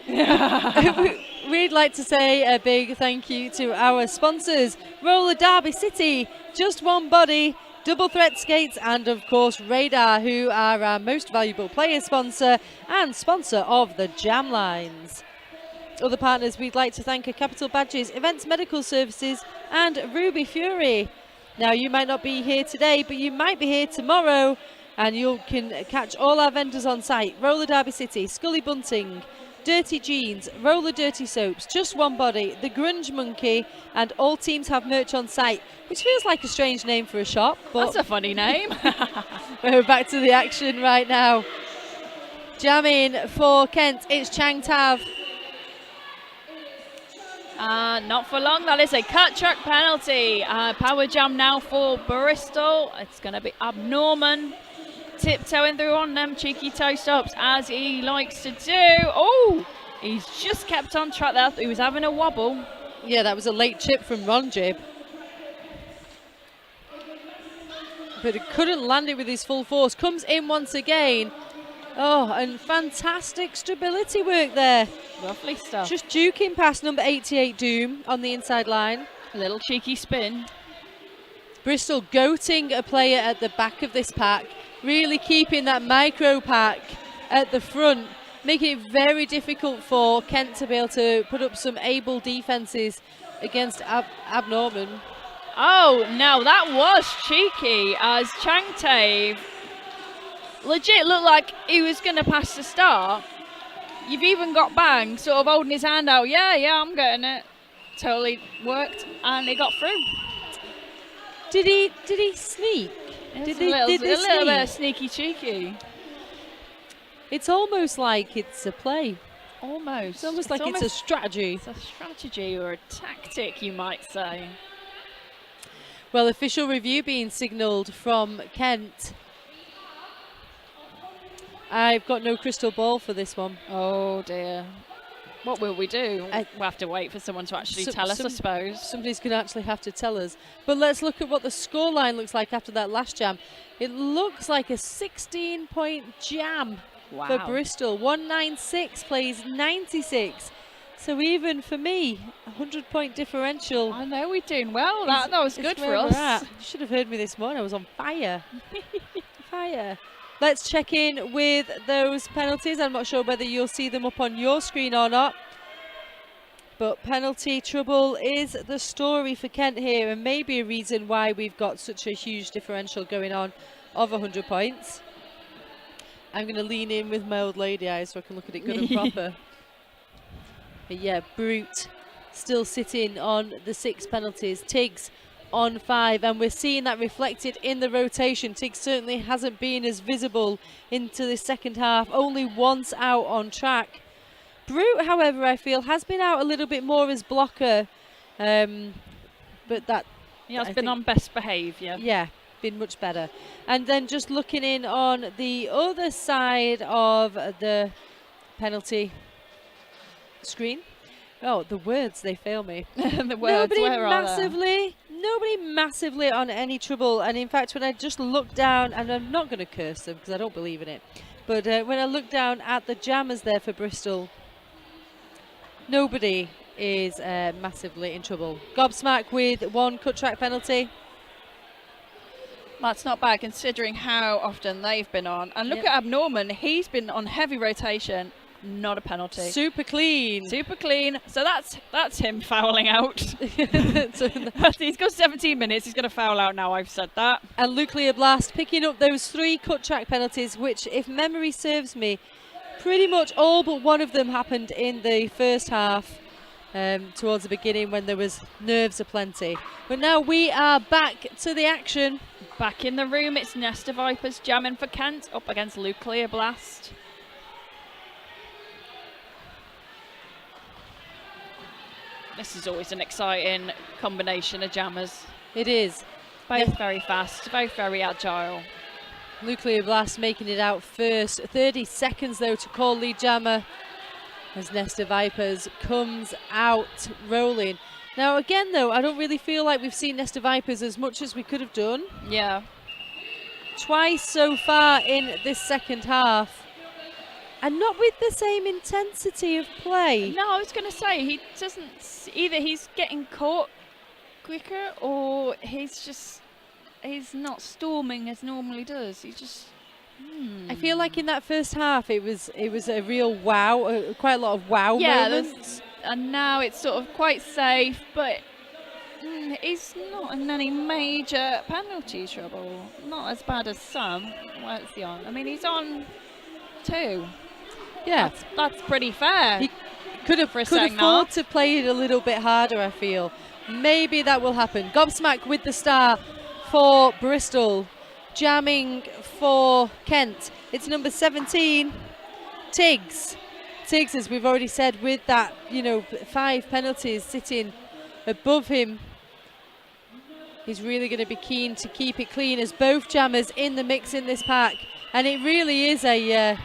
We'd like to say a big thank you to our sponsors, Roller Derby City, Just One Body, Double Threat Skates, and of course Radar, who are our most valuable player sponsor and sponsor of the Jam Lines. Other partners we'd like to thank are Capital Badges, Events Medical Services, and Ruby Fury. Now, you might not be here today, but you might be here tomorrow, and you can catch all our vendors on site. Roller Derby City, Scully Bunting, Dirty Jeans, Roller Dirty Soaps, Just One Body, The Grunge Monkey, and all teams have merch on site, which feels like a strange name for a shop. But that's a funny name. we're back to the action right now. Jamming for Kent, it's Chang Tav. Not for long, that is a cut track penalty. Power jam now for Bristol. It's going to be Abnorman tiptoeing through on them cheeky toe stops as he likes to do. Oh, he's just kept on track there. He was having a wobble. Yeah, that was a late chip from Ron Jib. But he couldn't land it with his full force. Comes in once again. Oh, and fantastic stability work there. Lovely stuff. Just duking past number 88 Doom on the inside line. A little cheeky spin. Bristol goating a player at the back of this pack, really keeping that micro pack at the front, making it very difficult for Kent to be able to put up some able defences against Abnorman. Oh, now that was cheeky as Chang Tave legit looked like he was going to pass the start. You've even got Bang sort of holding his hand out. Yeah, I'm getting it. Totally worked, and he got through. Did he sneak? Did they a little sneak? bit of sneaky cheeky. It's almost like it's a play. Almost. It's almost like it's a strategy. It's a strategy or a tactic, you might say. Well, official review being signalled from Kent. I've got no crystal ball for this one. Oh dear. What will we do? We'll have to wait for someone to actually tell us, I suppose. Somebody's going to actually have to tell us. But let's look at what the scoreline looks like after that last jam. It looks like a 16-point jam for Bristol. 196 plays 96. So even for me, a 100-point differential. I know we're doing well. That was good for us. You should have heard me this morning. I was on fire. Fire. Let's check in with those penalties. I'm not sure whether you'll see them up on your screen or not. But penalty trouble is the story for Kent here, and maybe a reason why we've got such a huge differential going on of 100 points. I'm going to lean in with my old lady eyes so I can look at it good and proper. But yeah, Brute still sitting on the 6 penalties. Tiggs on 5, and we're seeing that reflected in the rotation. Tiggs certainly hasn't been as visible into the second half, only once out on track. Brute, however, I feel has been out a little bit more as blocker, but that he has been on best behaviour. Yeah, been much better. And then just looking in on the other side of the penalty screen. Oh, the words, they fail me. The words, Nobody massively on any trouble. And in fact, when I just look down, and I'm not going to curse them because I don't believe in it, but when I look down at the jammers there for Bristol, nobody is massively in trouble. Gobsmack with 1 cut track penalty. That's not bad considering how often they've been on. And look at Abnorman, he's been on heavy rotation. Not a penalty. Super clean. Super clean. So that's him fouling out. He's got 17 minutes. He's going to foul out now. I've said that. And Nuclear Blast picking up those 3 cut track penalties, which, if memory serves me, pretty much all but one of them happened in the first half, towards the beginning when there was nerves aplenty. But now we are back to the action. Back in the room. It's Nesta Vipers jamming for Kent up against Nuclear Blast. This is always an exciting combination of jammers. It is. Both very fast, both very agile. Nuclear Blast making it out first. 30 seconds though to call lead jammer as Nesta Vipers comes out rolling. Now again though, I don't really feel like we've seen Nesta Vipers as much as we could have done. Yeah. Twice so far in this second half. And not with the same intensity of play. No, I was going to say, he doesn't, either he's getting caught quicker or he's not storming as normally does. He just, I feel like in that first half it was a real wow, quite a lot of wow moments. And now it's sort of quite safe, but he's not in any major penalty trouble. Not as bad as some. What's he on? I mean, he's on 2. Yeah, that's pretty fair. He could afford to play it a little bit harder, I feel. Maybe that will happen. Gobsmack with the star for Bristol. Jamming for Kent. It's number 17, Tiggs. Tiggs, as we've already said, with that, 5 penalties sitting above him. He's really going to be keen to keep it clean as both jammers in the mix in this pack. And it really is a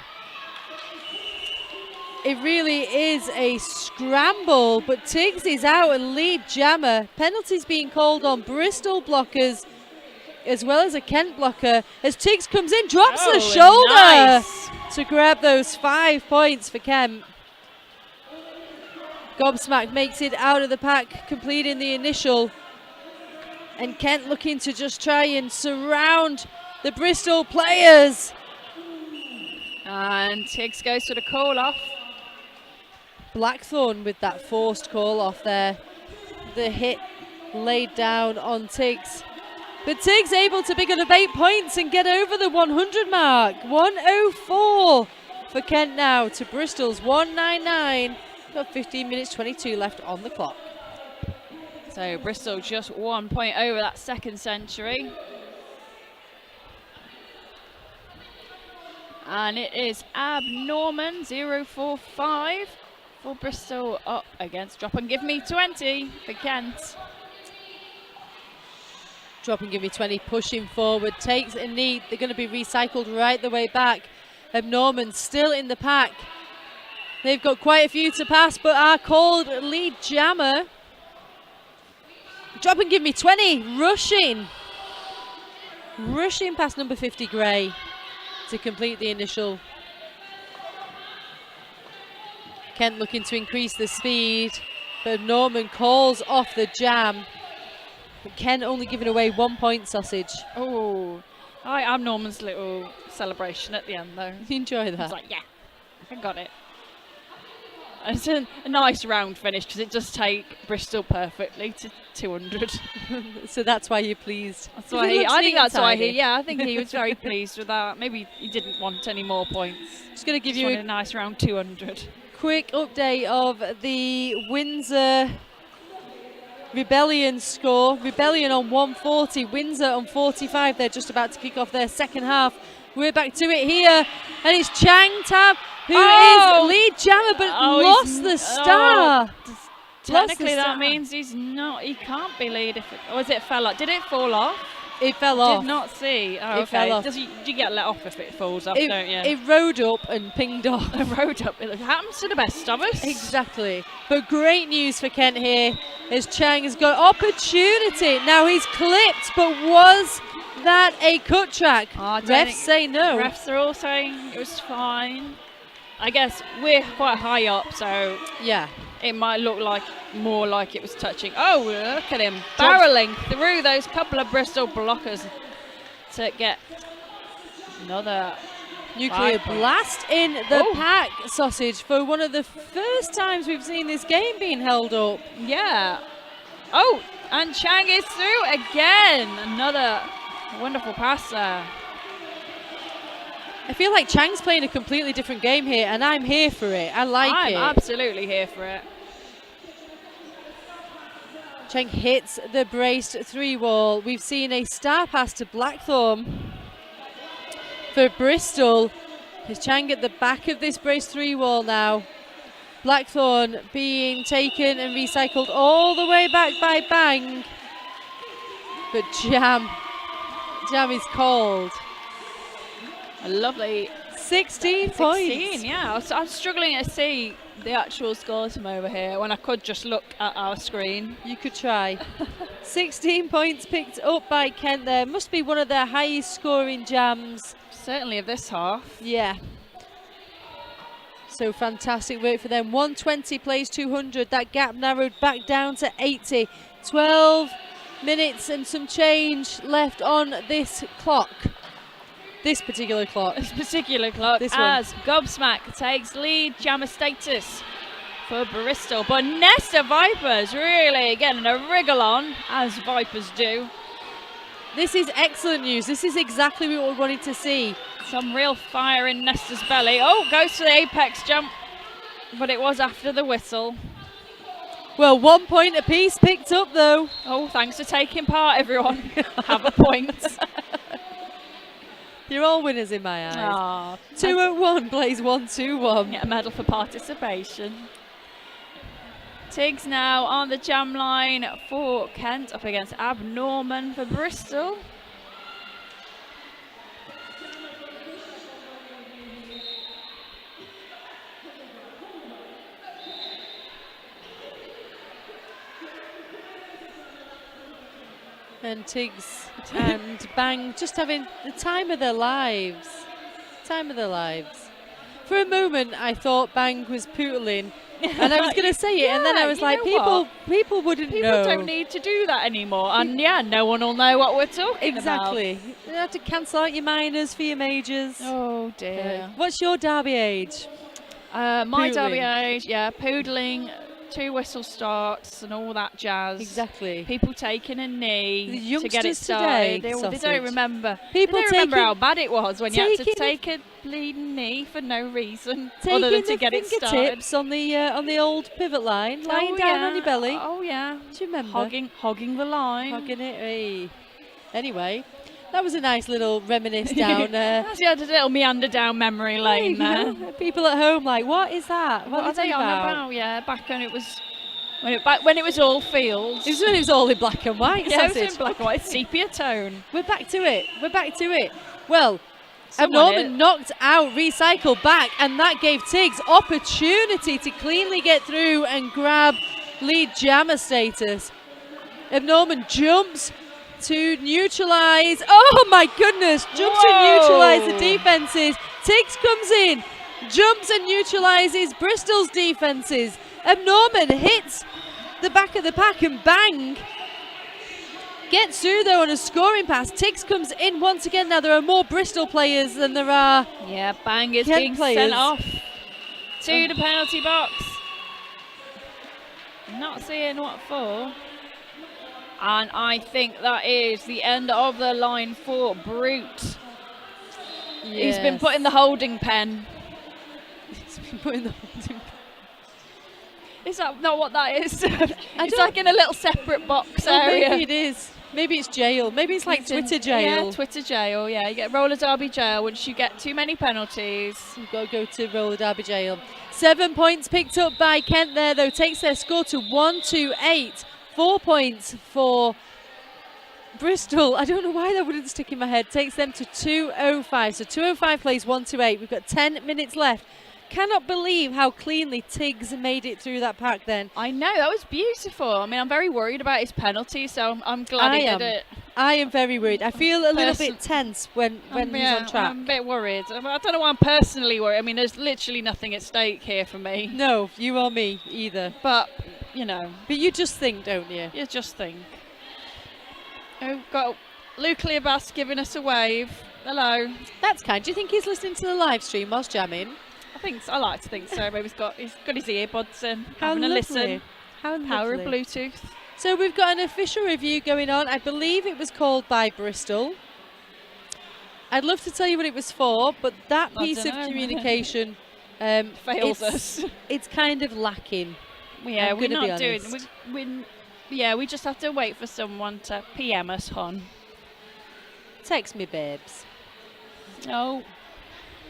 scramble, but Tiggs is out and lead jammer. Penalties being called on Bristol blockers as well as a Kent blocker as Tiggs comes in, drops the shoulder to grab those 5 points for Kent. Gobsmack makes it out of the pack, completing the initial. And Kent looking to just try and surround the Bristol players. And Tiggs goes to the call off. Blackthorn with that forced call off there. The hit laid down on Tiggs. But Tig's able to pick up 8 points and get over the 100 mark. 104 for Kent now to Bristol's 199. Got 15 minutes 22 left on the clock. So Bristol just 1 point over that second century. And it is Ab Norman 045 for Bristol up against Drop and Give Me 20 for Kent. Drop and Give Me 20 pushing forward, takes a knee. They're going to be recycled right the way back. Norman still in the pack. They've got quite a few to pass, but are called lead jammer. Drop and Give Me 20, rushing past number 50 Gray to complete the initial. Kent looking to increase the speed, but Norman calls off the jam. But Kent only giving away 1 point, Sausage. Oh, I am Norman's little celebration at the end though. Enjoy that. It's like, yeah, I got it. And it's a nice round finish because it does take Bristol perfectly to 200. So that's why you're pleased. That's why I think that's why I think he was very pleased with that. Maybe he didn't want any more points. Just going to give Just you wanted a nice round 200. Quick update of the Windsor Rebellion score. Rebellion on 140, Windsor on 45. They're just about to kick off their second half. We're back to it here, and it's Chang Tab who is lead jammer, but lost the star. Technically, that means he can't be lead. Or is it fell off? Did it fall off? It fell off. Did not see. Oh, it fell off. You get let off if it falls off, don't you? It rode up and pinged off. It rode up. It happens to the best of us. Exactly. But great news for Kent here as Chang has got opportunity. Now he's clipped, but was that a cut track? Refs say no. Refs are all saying it was fine. I guess we're quite high up, so yeah, it might look like more like it was touching. Oh, look at him barreling through those couple of Bristol blockers to get another nuclear blast in the pack, Sausage, for one of the first times we've seen this game being held up. Yeah. Oh, and Chang is through again. Another wonderful pass there. I feel like Chang's playing a completely different game here, and I'm here for it. I like it. I'm absolutely here for it. Chang hits the braced 3-wall. We've seen a star pass to Blackthorn for Bristol. Is Chang at the back of this braced 3-wall now? Blackthorn being taken and recycled all the way back by Bang. But Jam is called. A lovely 16 points. 16, yeah. I'm struggling to see the actual scores from over here when I could just look at our screen. You could try. 16 points picked up by Kent there. Must be one of their highest scoring jams. Certainly of this half. Yeah. So fantastic work for them. 120 plays 200. That gap narrowed back down to 80. 12 minutes and some change left on this clock. This particular clock. This particular clock. This as Gobsmack takes lead jammer status for Bristol. But Nesta Vipers really getting a wriggle on, as Vipers do. This is excellent news. This is exactly what we wanted to see. Some real fire in Nesta's belly. Oh, goes for the apex jump. But it was after the whistle. Well, 1 point apiece picked up though. Oh, thanks for taking part, everyone. Have a point. You're all winners in my eyes. 201 plays 1-2-1. Get a medal for participation. Tiggs now on the jam line for Kent, up against Ab Norman for Bristol. And Tiggs and Bang just having the time of their lives. Time of their lives. For a moment, I thought Bang was pootling, and I was going to say it, and then I was like, people wouldn't know. People don't need to do that anymore, and yeah, no one will know what we're talking about. Exactly. You have to cancel out your minors for your majors. Oh dear. What's your derby age? My derby age, yeah, poodling 2 whistle starts and all that jazz. Exactly. People taking a knee The to get it youngsters started. today, They sausage. don't remember. People they don't remember taking- how bad it was when you had to taking take a bleeding knee for no reason Taking other than the to get it started. fingertips on the old pivot line, lying down on your belly. Oh yeah. Do you remember? Hogging the line. Hogging it. Hey. Anyway, that was a nice little reminisce down. That's had a little meander down memory lane there. People at home like, what is that? What are they on about? about? Yeah, back when it was when it was all fields. It was when it was all in black and white. Yeah, it was sausage. in black and white, sepia tone. We're back to it. We're back to it. Well, Someone Norman knocked out Recycle back, and that gave Tiggs opportunity to cleanly get through and grab lead jammer status. Norman jumps to neutralise. Oh my goodness! Jumps to neutralise the defences. Tiggs comes in, jumps and neutralises Bristol's defences. Norman hits the back of the pack and bang. Gets through though on a scoring pass. Tiggs comes in once again. Now there are more Bristol players than there are. Yeah, bang is Kent being players. sent off to the penalty box. Not seeing what for. And I think that is the end of the line for Brute. He's been put in the holding pen. He's been put in the holding pen. Is that not what that is? It's like in a little separate box area. Maybe it is. Maybe it's jail. Maybe it's like Twitter jail. Yeah, Twitter jail. Yeah, you get roller derby jail once you get too many penalties. You've got to go to roller derby jail. 7 points picked up by Kent there, though. Takes their score to 128. 4 points for Bristol. I don't know why that wouldn't stick in my head. Takes them to 205. So 205 plays 128. We've got 10 minutes left. Cannot believe how cleanly Tiggs made it through that pack then. I know, that was beautiful. I mean, I'm very worried about his penalty, so I'm glad he did it. I am very worried. I feel a little bit tense when he's on track. I'm a bit worried. I don't know why I'm personally worried. I mean, there's literally nothing at stake here for me. No, you or me either. But, you know. But you just think, don't you? You just think. Oh, got Luke Leobas giving us a wave. Hello. That's kind. Do you think he's listening to the live stream whilst jamming? I like to think so. Maybe he's got his earbuds in, How having lovely. a listen. How Power of lovely. Bluetooth. So we've got an official review going on. I believe it was called by Bristol. I'd love to tell you what it was for, but that I piece of dunno. communication Fails us. It's kind of lacking. Yeah, I'm we're gonna be not doing. honest. We just have to wait for someone to PM us, hon. Text me, babes. Oh,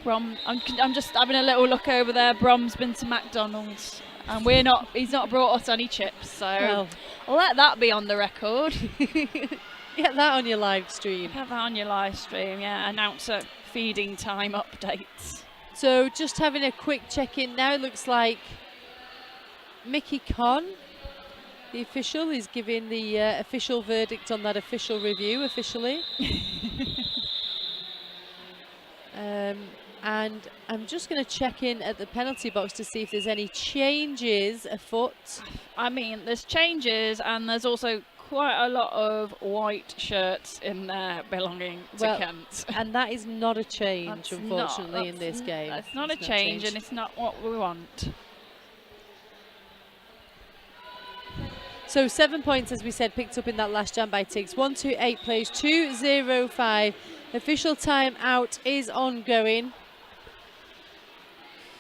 Brom. I'm just having a little look over there. Brom's been to McDonald's, and we're not. He's not brought us any chips, so Well. let that be on the record. Get that on your live stream. Have that on your live stream, yeah. Announcer feeding time updates. So just having a quick check-in now. It looks like Mickey Conn, the official, is giving the official verdict on that official review officially. And I'm just going to check in at the penalty box to see if there's any changes afoot. I mean, there's changes, and there's also quite a lot of white shirts in there belonging to Kent. And that is not a change, That's unfortunately, not- in this game. That's not It's a change, and it's not what we want. So 7 points, as we said, picked up in that last jam by Tiggs. 128 plays 2:05. Official timeout is ongoing.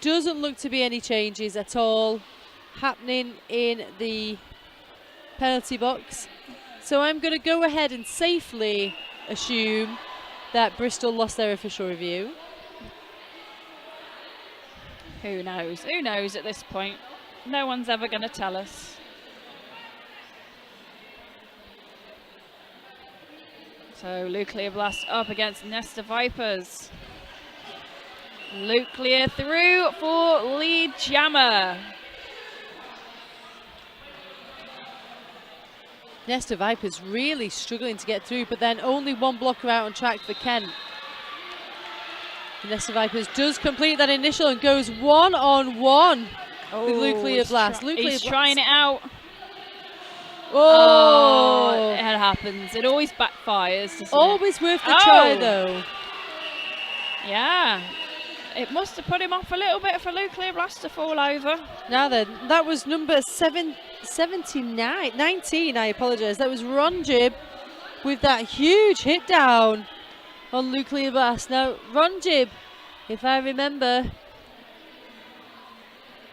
Doesn't look to be any changes at all happening in the penalty box. So I'm going to go ahead and safely assume that Bristol lost their official review. Who knows? Who knows at this point? No one's ever going to tell us. So Nuclear Blast up against Nesta Vipers. Nuclear through for lead jammer. Nesta Vipers really struggling to get through, but then only one blocker out on track for Kent. Nesta Vipers does complete that initial and goes one-on-one with Nuclear Blast. He's trying it out. Oh, it happens. It always backfires, doesn't it? Always worth the try, though. Yeah. It must have put him off a little bit for Nuclear Blast to fall over. Now then, that was number 19, I apologise. That was Ron Jib with that huge hit down on Nuclear Blast. Now, Ron Jib, if I remember,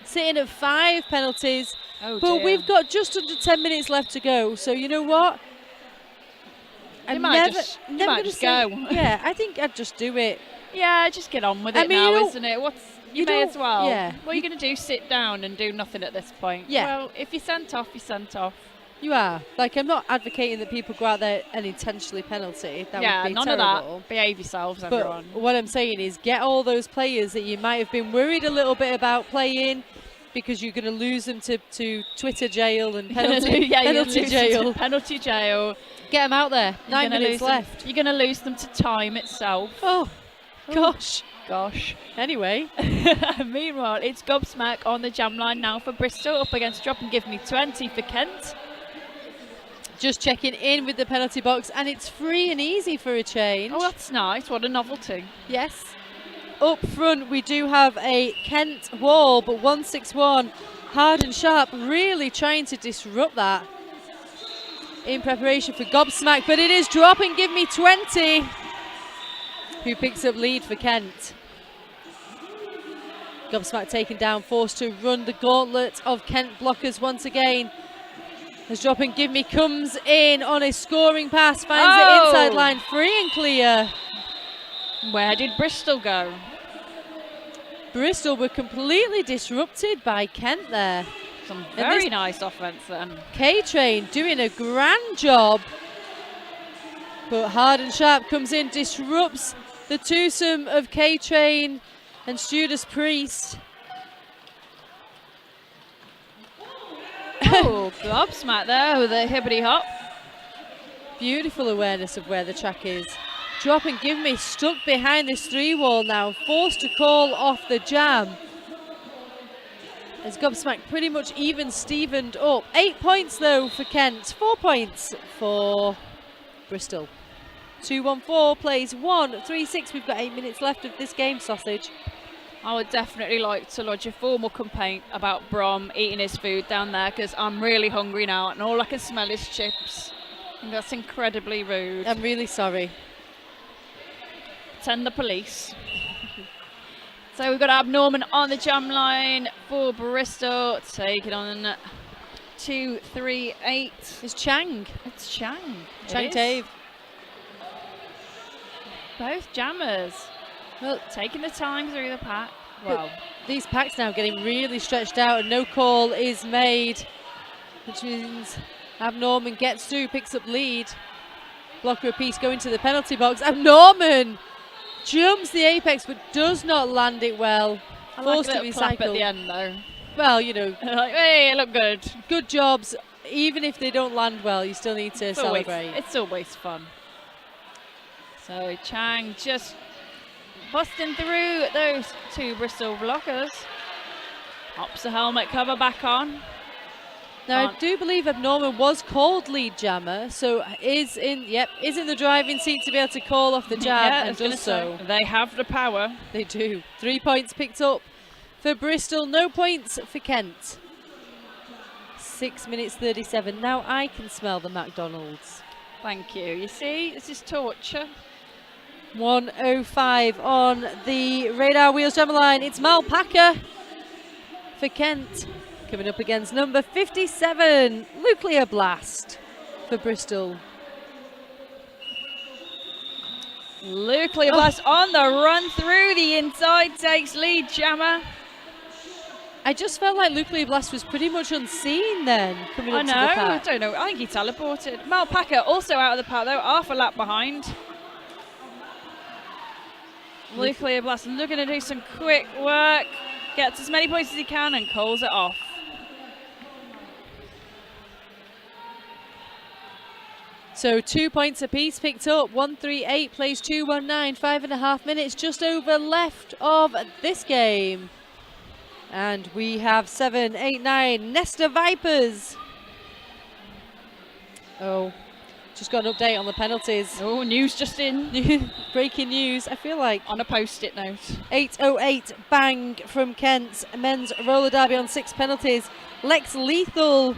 sitting at 5 penalties, Oh but dear. we've got just under 10 minutes left to go. So you know what? You might just gonna go. Yeah, I think I'd just do it. Yeah, just get on with I it mean, now, you know, isn't it? You you may don't- as well. yeah. What are you going to do? Sit down and do nothing at this point? Yeah. Well, if you're sent off, you're sent off. You are. Like, I'm not advocating that people go out there and intentionally penalty. That yeah, would be none terrible. of that. Behave yourselves, But everyone. what I'm saying is get all those players that you might have been worried a little bit about playing because you're going to lose them to Twitter jail and penalty, yeah, you're penalty losing to jail. penalty jail. Get them out there. You're 9 gonna minutes lose them- left. You're going to lose them to time itself. Oh, gosh. Gosh. Anyway, Meanwhile, it's Gobsmack on the jam line now for Bristol, up against Drop and Give Me 20 for Kent. just checking in with the penalty box, and it's free and easy for a change. Oh, that's nice. What a novelty. Yes. Up front, we do have a Kent wall, but 161 hard and sharp, really trying to disrupt that in preparation for Gobsmack, but it is Drop and Give Me 20 who picks up lead for Kent. Gobsmack taken down, forced to run the gauntlet of Kent blockers once again. As Drop and Give Me comes in on a scoring pass, finds the inside line, free and clear. Where did Bristol go? Bristol were completely disrupted by Kent there. Some And very this- nice offence then. K-Train doing a grand job. But Hard and Sharp comes in, disrupts the twosome of K-Train and Judas Priest. Oh, Gobsmack there with a hippity hop. Beautiful awareness of where the track is. Drop and Give Me stuck behind this 3 wall now, forced to call off the jam. As Gobsmack pretty much even Stevened up. 8 points though for Kent, 4 points for Bristol. 2-1-4 plays 1-3-6. We've got 8 minutes left of this game, Sausage. I would definitely like to lodge a formal complaint about Brom eating his food down there, because I'm really hungry now and all I can smell is chips. And that's incredibly rude. I'm really sorry. Send the police. So we've got Abnorman on the jam line for Bristol, taking on 2-3-8. It's Chang. It's Chang. Chang It is. Tave. Both jammers Well, taking the time through the pack. But Wow. these packs now getting really stretched out and no call is made, which means Abnorman gets through, picks up lead. Blocker apiece going to the penalty box. Abnorman jumps the apex but does not land it well. I like Forced a to little clap at recycle. the end though. Well, you know, Like, hey, look good. good jobs. Even if they don't land well, you still need to celebrate. It's always fun. So Chang just busting through those 2 Bristol blockers. Pops the helmet cover back on. Now, I do believe Abnorman was called lead jammer, so is in the driving seat to be able to call off the jab, Yeah, I and was gonna does so. say, they have the power. They do. 3 points picked up for Bristol, no points for Kent. 6 minutes 37. Now I can smell the McDonald's. Thank you. You see, this is torture. 1:05 on the radar wheels jammer line. It's Malpaca for Kent. Coming up against number 57, Nuclear Blast for Bristol. Nuclear Blast on the run through the inside, takes lead jammer. I just felt like Nuclear Blast was pretty much unseen then, coming I up know, to the I pack. don't know. I think he teleported. Malpaca also out of the pack though, half a lap behind. Nuclear Blast looking to do some quick work, gets as many points as he can and calls it off. So 2 points apiece picked up. 138 plays 219, 5.5 minutes just over left of this game. And we have 7, 8, 9 Nesta Vipers. Oh, Just got an update on the penalties. Oh, news just in. Breaking news. I feel like On a post-it note. 8:08 bang from Kent men's roller derby on 6 penalties. Lex Lethal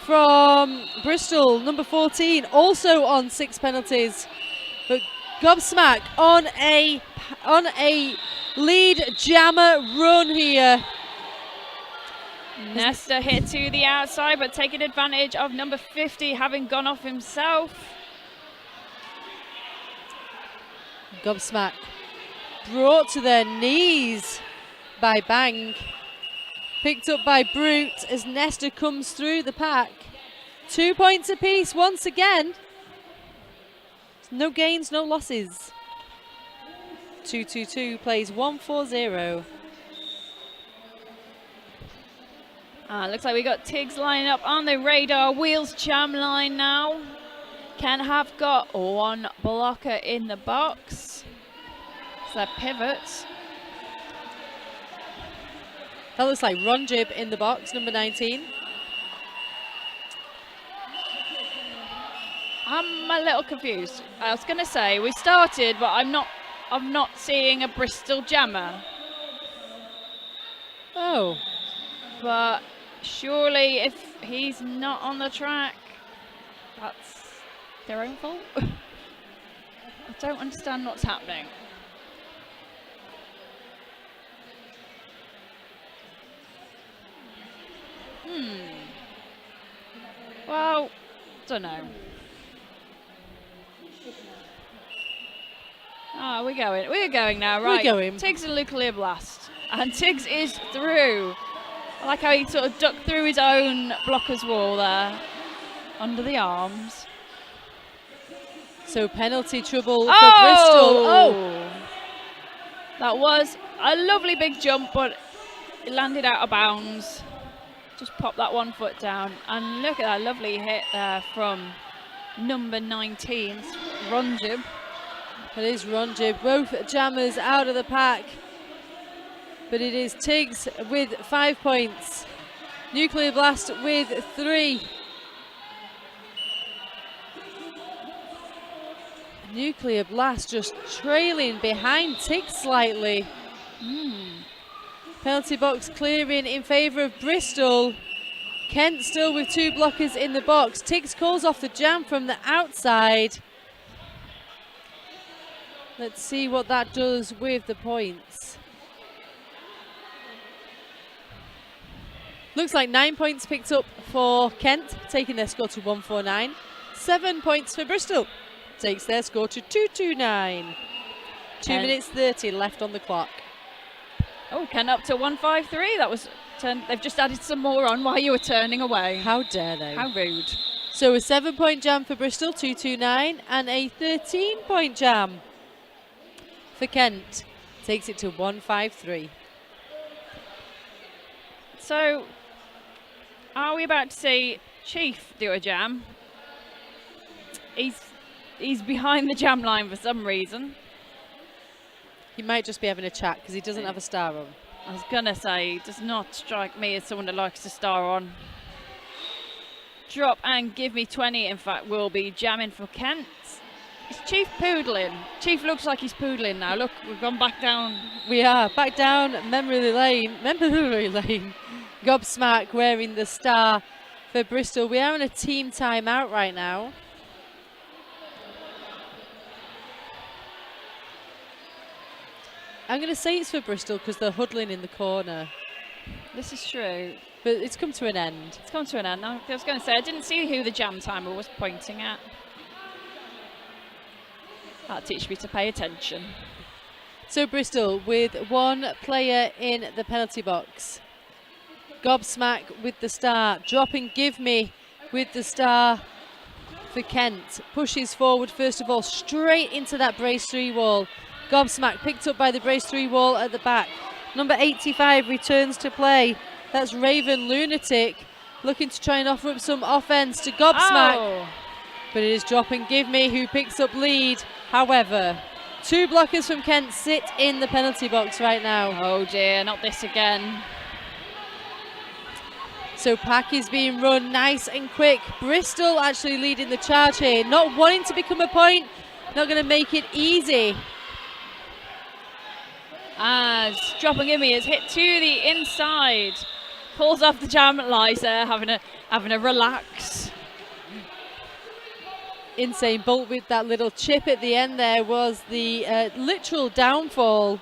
from Bristol, number 14, also on 6 penalties. But Gobsmack on a lead jammer run here. Nesta hit to the outside, but taking advantage of number 50 having gone off himself. Gobsmack brought to their knees by Bang. Picked up by Brute as Nesta comes through the pack. 2 points apiece once again. No gains, no losses. 2-2-2 plays 1-4-0. Looks like we got Tiggs lining up on the radar. Wheels jam line now. Kent have got 1 blocker in the box. So that pivots. That looks like Ron Jib in the box, number 19. I'm a little confused. I was going to say we started, but I'm not seeing a Bristol jammer. Oh. But surely if he's not on the track, that's their own fault. I don't understand what's happening. Well, don't know. We're going now, right? We're going. Tiggs and nuclear blast. And Tiggs is through. I like how he sort of ducked through his own blocker's wall there. Under the arms. So penalty trouble for Bristol. Oh! That was a lovely big jump, but it landed out of bounds. Just pop that 1 foot down. And look at that lovely hit there from number 19, Ron Jib. It is Ron Jib. Both jammers out of the pack. But it is Tiggs with 5 points. Nuclear Blast with 3. Nuclear Blast just trailing behind Tiggs slightly. Penalty box clearing in favour of Bristol. Kent still with 2 blockers in the box. Tiggs calls off the jam from the outside. Let's see what that does with the points. Looks like 9 points picked up for Kent, taking their score to 149. 7 points for Bristol, takes their score to 229. 2 minutes 30 left on the clock. Oh, Kent up to 153. That was they've just added some more on while you were turning away. How dare they? How rude. So a 7-point jam for Bristol, 229, and a 13-point jam for Kent. Takes it to 153. So, are we about to see Chief do a jam? He's behind the jam line for some reason. He might just be having a chat because he doesn't have a star on. I was going to say, does not strike me as someone that likes to star on. Drop and give me 20, in fact, will be jamming for Kent. Is Chief poodling? Chief looks like he's poodling now. Look, we've gone back down. We are back down memory lane. Gobsmack wearing the star for Bristol. We are in a team timeout right now. I'm going to say it's for Bristol because they're huddling in the corner. This is true. But it's come to an end. It's come to an end. I was going to say, I didn't see who the jam timer was pointing at. That teaches me to pay attention. So Bristol with 1 player in the penalty box. Gobsmack with the star. Drop and give me with the star for Kent. Pushes forward first of all, straight into that brace 3 wall. Gobsmack picked up by the brace 3 wall at the back. Number 85 returns to play. That's Raven Lunatic looking to try and offer up some offense to Gobsmack. Oh. But it is Drop and Give Me who picks up lead. However, 2 blockers from Kent sit in the penalty box right now. Oh dear, not this again. So pack is being run nice and quick. Bristol actually leading the charge here, not wanting to become a point, not going to make it easy. As Drop and Gimme is hit to the inside. Pulls off the jam. Liza having a relax. Insane Bolt with that little chip at the end there was the literal downfall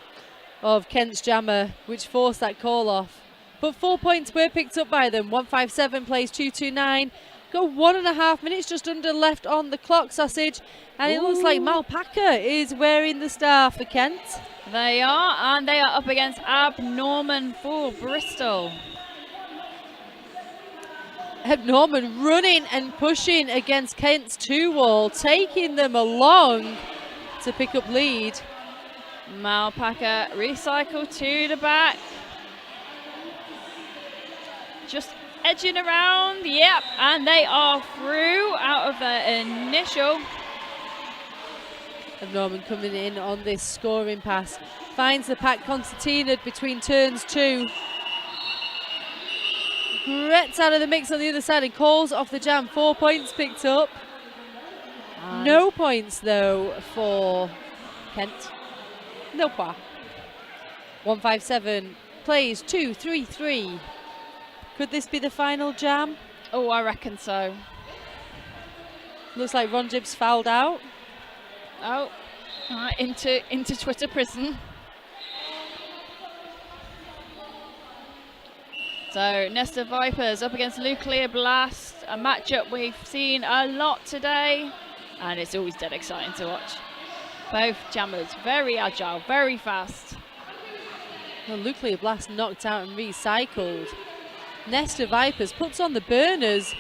of Kent's jammer, which forced that call off. But 4 points were picked up by them. 157 plays 229. Got 1.5 minutes just under left on the clock, Sausage. And it looks like Malpaca is wearing the star for Kent. They are, and they are up against Abnorman for Bristol. Norman running and pushing against Kent's 2-wall, taking them along to pick up lead. Malpaca recycle to the back. Just edging around, yep, and they are through out of their initial. Norman coming in on this scoring pass. Finds the pack concertina between turns 2. Gret's out of the mix on the other side and calls off the jam. 4 points picked up. No points though for Kent. No point. 157 plays 2-3-3. Could this be the final jam? Oh, I reckon so. Looks like Ron Gibbs fouled out. Oh, into Twitter prison. So Nesta Vipers up against Nuclear Blast, a matchup we've seen a lot today, and it's always dead exciting to watch. Both jammers very agile, very fast. Well, Nuclear Blast knocked out and recycled. Nesta Vipers puts on the burners.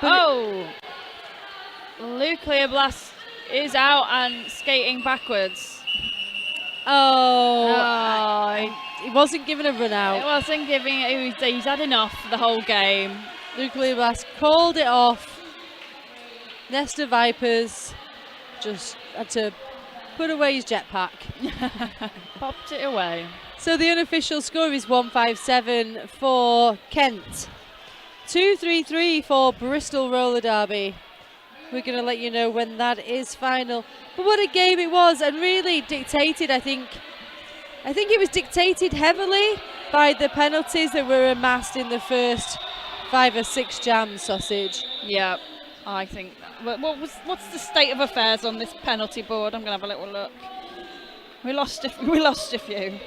Oh, Nuclear Blast is out and skating backwards. He wasn't given a run out. It wasn't giving it. He's had enough the whole game. Nuclear Blast called it off. Nesta Vipers just had to put away his jetpack. Popped it away. So the unofficial score is 157 for Kent. 2-3-3 for Bristol Roller Derby. We're going to let you know when that is final. But what a game it was, and really dictated, I think it was dictated heavily by the penalties that were amassed in the first 5 or 6 jams, Sausage. Yeah, I think. What's the state of affairs on this penalty board? I'm going to have a little look. We lost a few.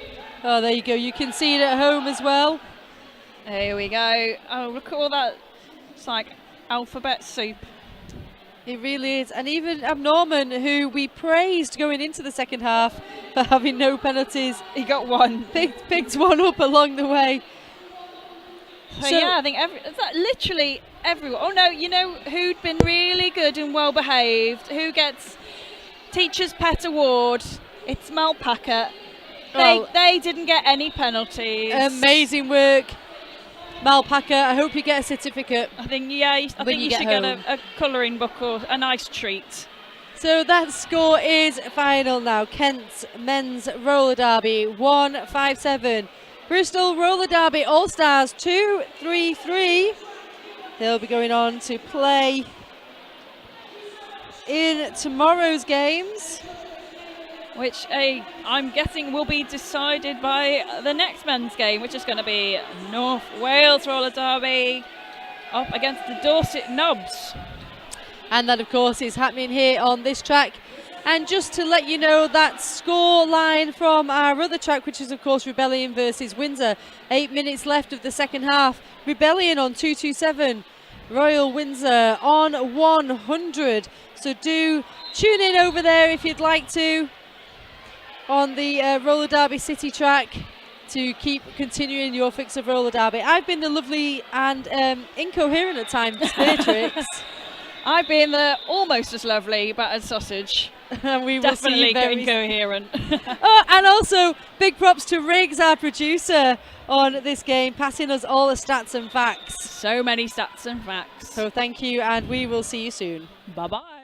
Oh, there you go. You can see it at home as well. Here we go. Oh, look at all that. It's like alphabet soup. It really is. And even Abnorman, who we praised going into the second half for having no penalties, He got one. picked one up along the way. So yeah, I think literally everyone. Oh no, you know who'd been really good and well behaved? Who gets Teacher's Pet Award? It's Malpaca. They didn't get any penalties. Amazing work, Malpaca. I hope you get a certificate. I think you should get a colouring book or a nice treat. So that score is final now. Kent's men's roller derby 157. Bristol Roller Derby All-Stars 2-3-3. They'll be going on to play in tomorrow's games, which I'm guessing will be decided by the next men's game, which is going to be North Wales Roller Derby up against the Dorset Nobs. And that, of course, is happening here on this track. And just to let you know, that score line from our other track, which is, of course, Rebellion versus Windsor. 8 minutes left of the second half. Rebellion on 227. Royal Windsor on 100. So do tune in over there if you'd like to on the Roller Derby City track to keep continuing your fix of Roller Derby. I've been the lovely and incoherent at times, Beatrix. I've been the almost as lovely, but as Sausage. And we will Definitely see you very incoherent. Oh, and also big props to Riggs, our producer, on this game, passing us all the stats and facts. So many stats and facts. So thank you, and we will see you soon. Bye-bye.